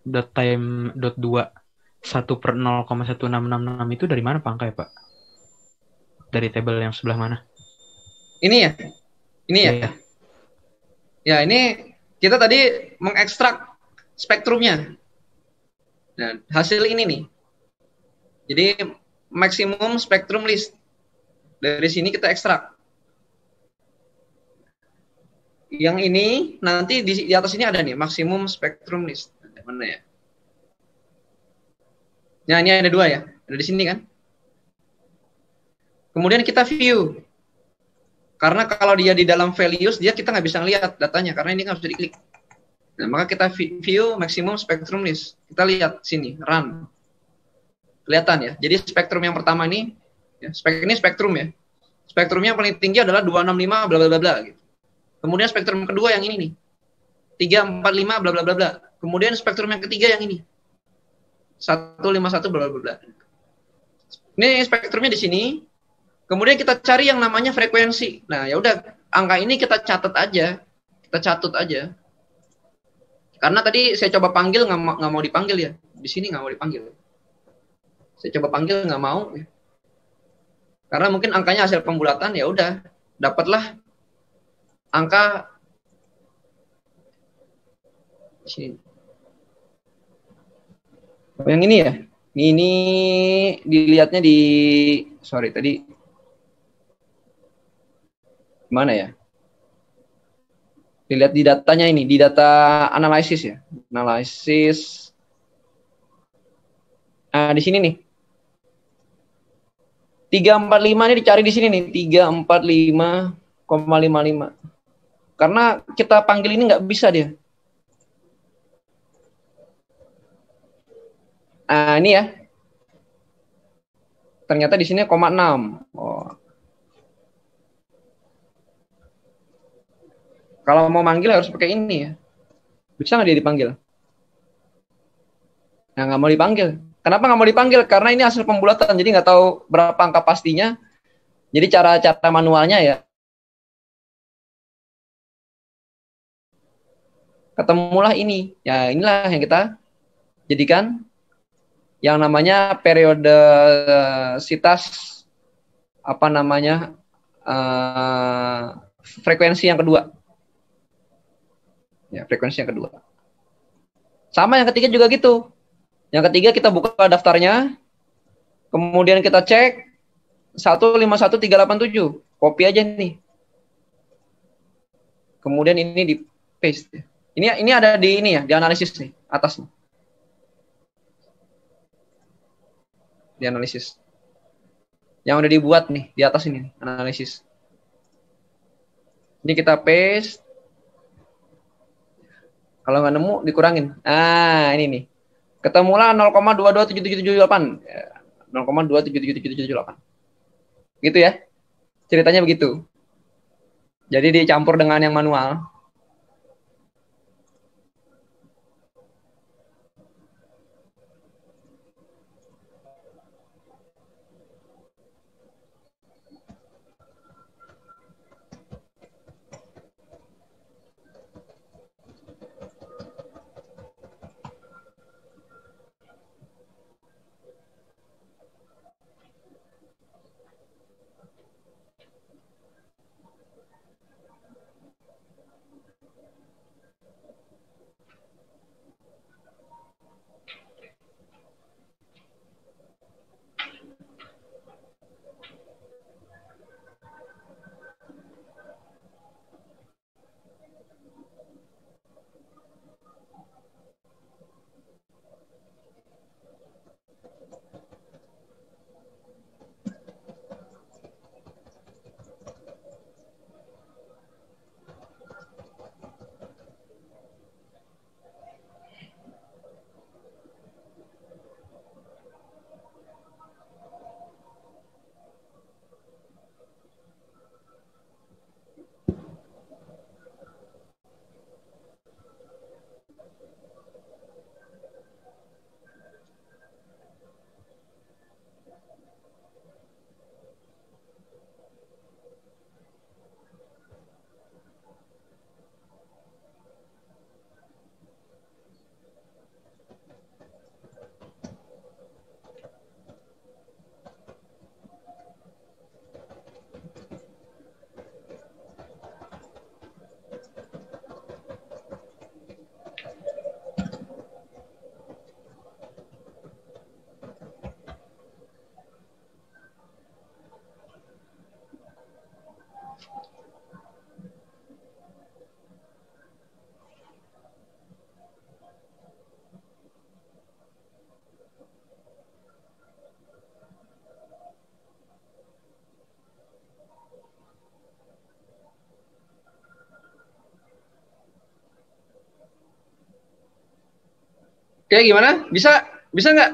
dot time dot 2 1/0,1666 itu dari mana Pak angkanya Pak? Dari tabel yang sebelah mana? Ini ya? Ini ya? Iya. Ya ini kita tadi mengekstrak spektrumnya. Nah, hasil ini nih. Jadi maksimum spektrum list. Dari sini kita ekstrak. Yang ini nanti di atas ini ada nih maksimum spektrum list. Mana ya? Nah, ini ada 2 ya. Ada di sini kan? Kemudian kita view. Karena kalau dia di dalam values, kita nggak bisa ngelihat datanya karena ini nggak bisa diklik. Nah, maka kita view maximum spectrum list. Kita lihat sini, run. Kelihatan ya. Jadi spektrum yang pertama ini, ya, ini spektrum ya. Spektrumnya yang paling tinggi adalah 265 bla bla bla bla gitu. Kemudian spektrum kedua yang ini nih. 345 bla bla bla bla. Kemudian spektrum yang ketiga yang ini. 151 bla bla bla. Ini spektrumnya di sini. Kemudian kita cari yang namanya frekuensi. Nah, ya udah angka ini kita catat aja. Kita catut aja. Karena tadi saya coba panggil nggak mau dipanggil ya. Di sini nggak mau dipanggil. Saya coba panggil nggak mau. Karena mungkin angkanya hasil pembulatan, ya udah dapatlah angka sini. Yang ini ya. Ini dilihatnya di tadi mana ya? Dilihat di datanya ini, di data analisis ya. Analisis. Nah, di sini nih. 345 ini dicari di sini nih, 345,55. Karena kita panggil ini nggak bisa dia. Nah, ini ya. Ternyata di sini 0,6. Oh. Kalau mau manggil harus pakai ini ya. Bisa nggak dia dipanggil? Nah, nggak mau dipanggil. Kenapa nggak mau dipanggil? Karena ini hasil pembulatan, jadi nggak tahu berapa angka pastinya. Jadi cara manualnya ya. Ketemulah ini. Ya, inilah yang kita jadikan yang namanya periodisitas frekuensi yang kedua. Ya, frekuensi yang kedua. Sama yang ketiga juga gitu. Yang ketiga kita buka daftarnya, kemudian kita cek 151387, copy aja nih. Kemudian ini di paste. Ini ada di ini ya, di analisis nih, atas nih. Di analisis. Yang udah dibuat nih di atas ini, analisis. Ini kita paste. Kalau nggak nemu dikurangin. Ah, ini nih. Ketemulah 0,227778. 0,227778. Gitu ya. Ceritanya begitu. Jadi dicampur dengan yang manual. Oke, gimana? Bisa? Bisa nggak?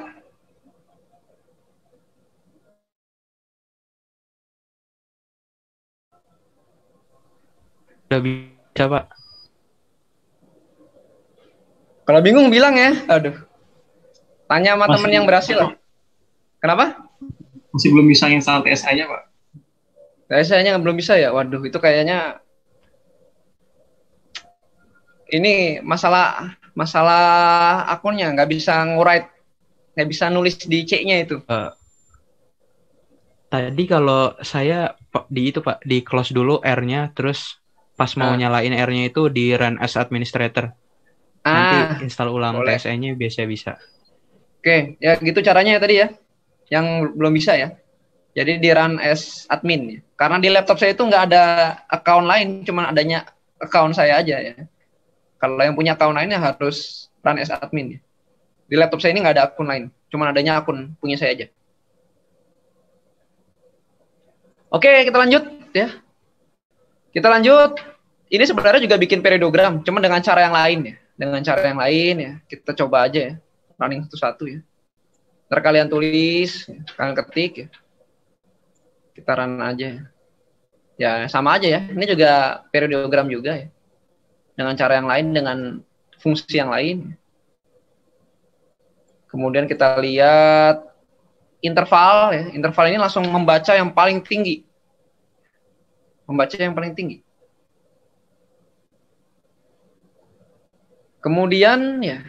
Udah bisa, Pak. Kalau bingung bilang ya. Aduh. Tanya sama temen Masih, yang berhasil lah. Kenapa? masih belum bisa install TSA-nya, Pak. Kayaknya belum bisa ya. Waduh, itu kayaknya ini masalah masalah akunnya, nggak bisa ngurait, nggak bisa nulis di C-nya itu. Tadi kalau saya di itu Pak, di close dulu R-nya, terus pas mau nyalain R-nya itu di run as administrator. Nanti install ulang boleh. TSE-nya biasa bisa. Oke, ya gitu caranya ya tadi ya. Yang belum bisa ya. Jadi di run as admin ya. Karena di laptop saya itu nggak ada account lain, cuma adanya account saya aja ya. Kalau yang punya account lainnya harus run as admin ya. Di laptop saya ini nggak ada akun lain, cuma adanya akun punya saya aja. Oke, kita lanjut ya. Kita lanjut. Ini sebenarnya juga bikin periodogram, cuma dengan cara yang lain ya. Dengan cara yang lain ya. Kita coba aja ya. Running satu-satu ya. Ntar kalian tulis, ya. Kalian ketik ya. Kita run aja ya. Ya, sama aja ya. Ini juga periodogram juga ya. Dengan cara yang lain, dengan fungsi yang lain. Kemudian kita lihat interval ya. Interval ini langsung membaca yang paling tinggi. Membaca yang paling tinggi. Kemudian ya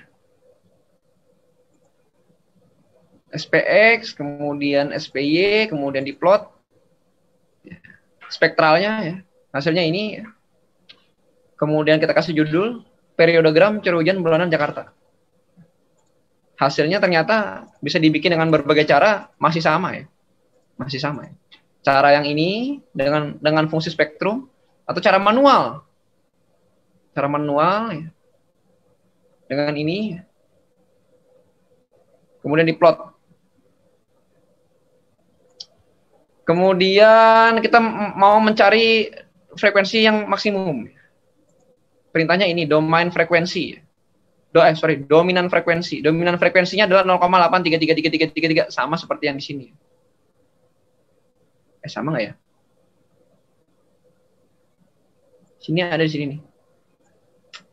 SPX, kemudian SPY, kemudian diplot. Ya. Spektralnya ya. Hasilnya ini ya. Kemudian kita kasih judul periodogram curah hujan bulanan Jakarta. Hasilnya ternyata bisa dibikin dengan berbagai cara, masih sama ya. Masih sama ya. Cara yang ini dengan fungsi spektrum atau cara manual. Cara manual ya. Dengan ini kemudian diplot. Kemudian kita mau mencari frekuensi yang maksimum. Perintahnya ini domain frekuensi. Dominan frekuensi. Dominan frekuensinya adalah 0,8333333 sama seperti yang di sini. Sama nggak ya? Sini ada di sini nih.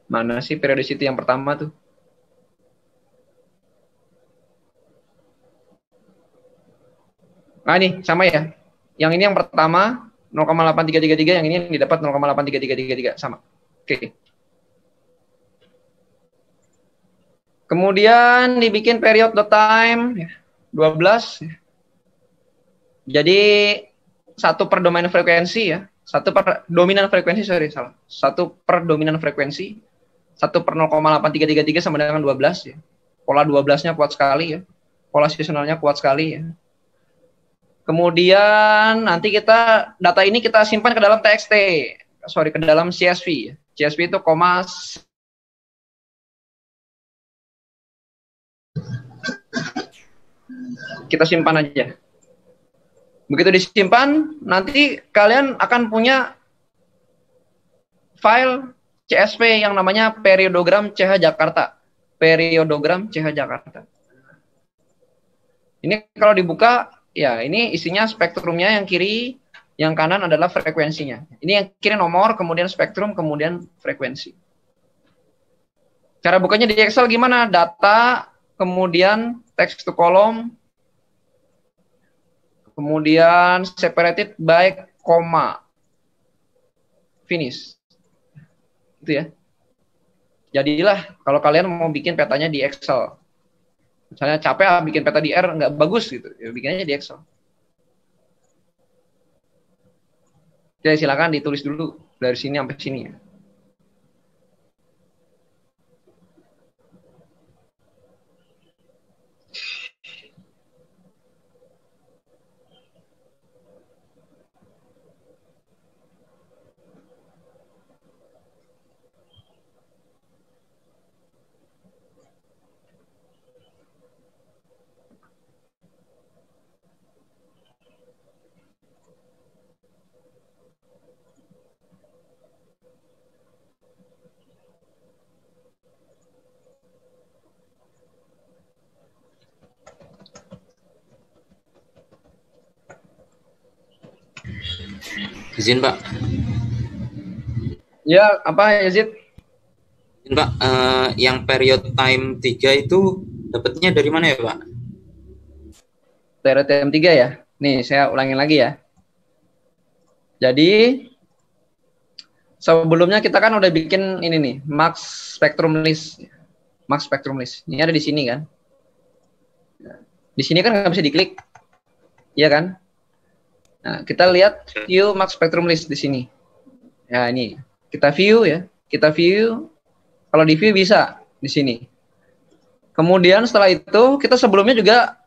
Mana sih periodicity yang pertama tuh? Nah ini sama ya. Yang ini yang pertama 0,8333, yang ini yang didapat 0,83333 sama. Oke. Kemudian dibikin period time 12. Jadi satu per domain frekuensi ya. Satu per dominan frekuensi, salah. Satu per dominan frekuensi. 1 per 0,8333 sama dengan 12 ya. Pola 12-nya kuat sekali ya. Pola seasonalnya kuat sekali ya. Kemudian nanti data ini kita simpan ke dalam TXT. Ke dalam CSV ya. CSV itu kita simpan aja. Begitu disimpan, nanti kalian akan punya file CSV yang namanya periodogram CH Jakarta. Periodogram CH Jakarta. Ini kalau dibuka, ya ini isinya spektrumnya yang kiri, yang kanan adalah frekuensinya. Ini yang kiri nomor, kemudian spektrum, kemudian frekuensi. Cara bukanya di Excel gimana? Data, kemudian text to column, kemudian separated by koma, finish. Itu ya. Jadilah kalau kalian mau bikin petanya di Excel. Misalnya capek bikin peta di R nggak bagus gitu, ya bikinnya di Excel. Jadi silakan ditulis dulu dari sini sampai sini ya. Izin Pak. Ya, apa Yazid? Izin Pak, yang period time 3 itu dapatnya dari mana ya Pak? Period time 3 ya. Nih, saya ulangin lagi ya. Jadi sebelumnya kita kan udah bikin ini nih, max spectrum list. Max spectrum list. Ini ada di sini kan. Di sini kan nggak bisa diklik. Iya kan? Nah, kita lihat view max spectrum list di sini. Ya, ini. Kita view ya. Kita view. Kalau di view bisa di sini. Kemudian setelah itu kita sebelumnya juga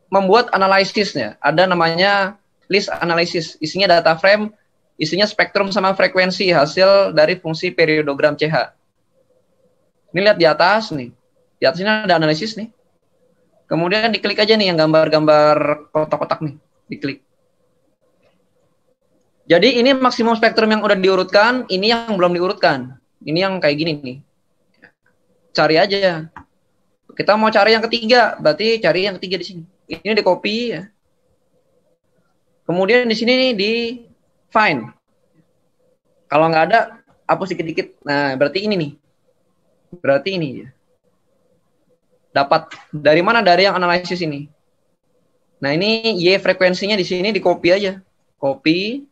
membuat analisisnya. Ada namanya list analysis. Isinya data frame, isinya spektrum sama frekuensi hasil dari fungsi periodogram CH. Ini lihat di atas nih. Di atas ini ada analisis nih. Kemudian diklik aja nih yang gambar-gambar kotak-kotak nih. Diklik. Jadi ini maksimum spektrum yang udah diurutkan, ini yang belum diurutkan. Ini yang kayak gini nih. Cari aja. Kita mau cari yang ketiga, berarti cari yang ketiga di sini. Ini di copy ya. Kemudian di sini di find. Kalau nggak ada, hapus dikit-dikit. Nah, berarti ini nih. Berarti ini ya. Dapat dari mana? Dari yang analisis ini. Nah, ini Y frekuensinya di sini di copy aja. Copy.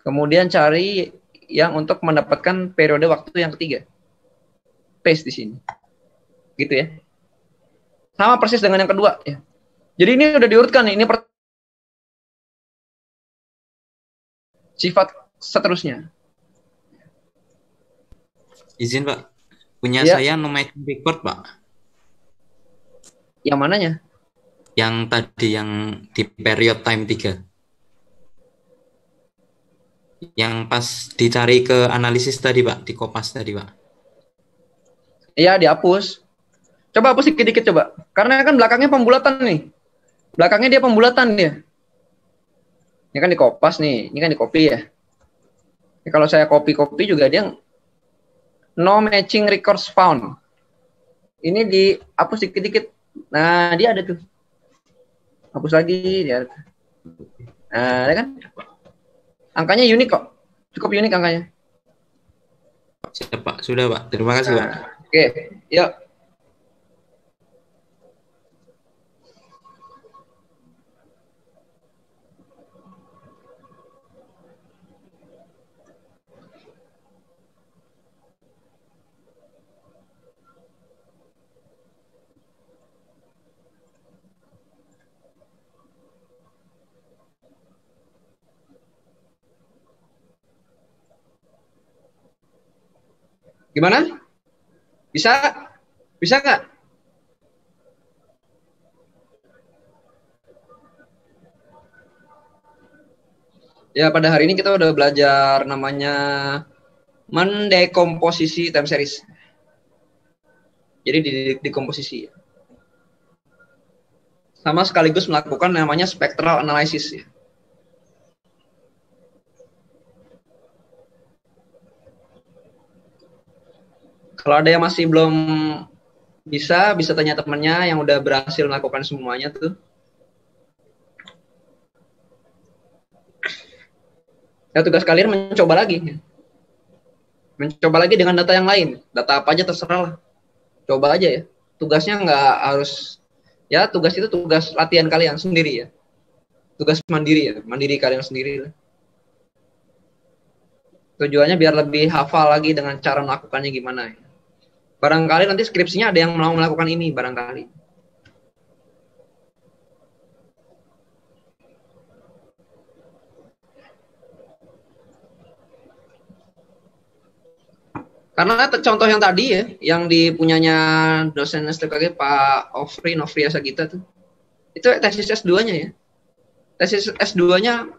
Kemudian cari yang untuk mendapatkan periode waktu yang ketiga. Paste di sini. Gitu ya. Sama persis dengan yang kedua ya. Jadi ini udah diurutkan nih. Ini sifat seterusnya. Izin Pak. Punya Ya. saya numeric record Pak. Yang mananya? Yang tadi yang di period time 3. Yang pas dicari ke analisis tadi Pak, di Kopas tadi Pak. Iya, dihapus. Coba hapus dikit-dikit coba. Karena kan belakangnya pembulatan nih. Belakangnya dia pembulatan dia. Ini kan di Kopas nih, ini kan di copy ya. Ini kalau saya copy juga dia no matching records found. Ini dihapus dikit-dikit. Nah, dia ada tuh. Hapus lagi, dia ada. Nah, ada kan? Angkanya unik kok. Cukup unik angkanya. Siap Pak, sudah Pak. Terima kasih Pak. Oke, yuk. Gimana? Bisa? Bisa nggak? Ya, pada hari ini kita udah belajar namanya mendekomposisi time series. Jadi dikomposisi. Sama sekaligus melakukan namanya spectral analysis ya. Kalau ada yang masih belum bisa tanya temannya yang udah berhasil melakukan semuanya tuh. Ya, tugas kalian mencoba lagi. Mencoba lagi dengan data yang lain. Data apa aja terserah lah. Coba aja ya. Tugasnya nggak harus, ya tugas itu tugas latihan kalian sendiri ya. Tugas mandiri ya. Mandiri kalian sendiri lah. Tujuannya biar lebih hafal lagi dengan cara melakukannya gimana ya. Barangkali nanti skripsinya ada yang mau melakukan ini, barangkali. Karena contoh yang tadi ya, yang dipunyanya dosen STKG Pak Nofri Asagita tuh, itu tesis S2-nya ya. Tesis S2-nya,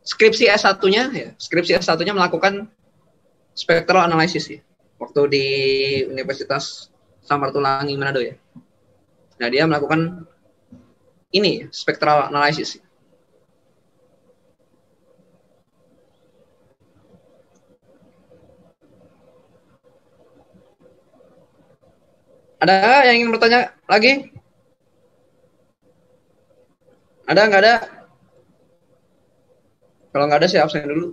skripsi S1-nya ya, skripsi S1-nya melakukan spectral analysis ya. Waktu di Universitas Samratulangi Manado ya. Nah, dia melakukan ini spectral analysis. Ada yang ingin bertanya lagi? Ada nggak ada? Kalau nggak ada saya absen dulu.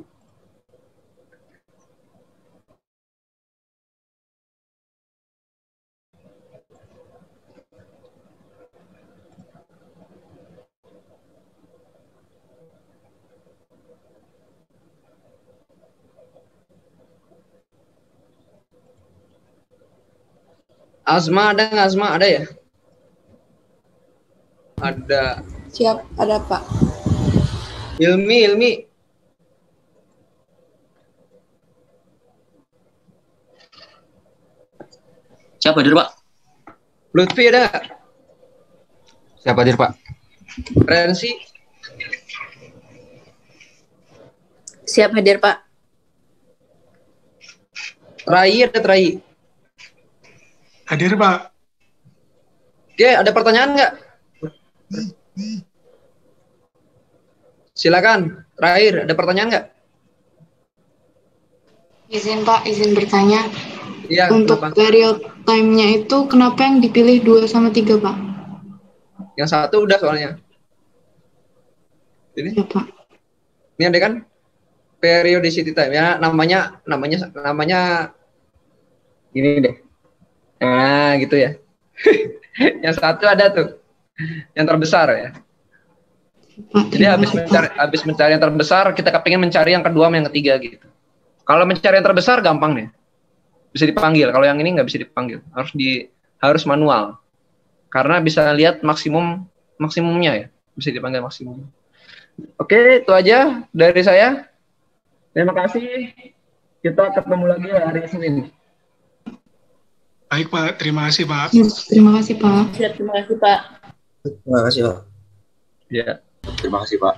Azma ada nggak? Azma ada ya? Ada. Siap, ada Pak. Ilmi. Siapa hadir, Pak? Lutfi ada nggak? Siapa hadir, Pak? Rensi? Siap hadir Pak. Rai ada Rai? Hadir, Pak. Oke, ada pertanyaan nggak? Silakan, Rai, ada pertanyaan nggak? Izin Pak, izin bertanya. Iya, Untuk kenapa? period time-nya itu kenapa yang dipilih 2 sama 3, Pak? Yang satu udah soalnya. Ini? Ya, Pak. Ini ada kan? Periodicity time ya, namanya ini deh. Nah, gitu ya. Yang satu ada tuh. Yang terbesar ya. Pak, Jadi terima habis mencari yang terbesar, kita kepingin mencari yang kedua sama yang ketiga gitu. Kalau mencari yang terbesar gampang nih. Bisa dipanggil. Kalau yang ini nggak bisa dipanggil. Harus manual. Karena bisa lihat maksimumnya ya. Bisa dipanggil maksimum. Oke, itu aja dari saya. Terima kasih. Kita ketemu lagi hari Senin. Baik, Pak. Terima kasih, Pak. Terima kasih, Pak. Siap, terima kasih Pak. Terima kasih, Pak. Ya. Terima kasih, Pak.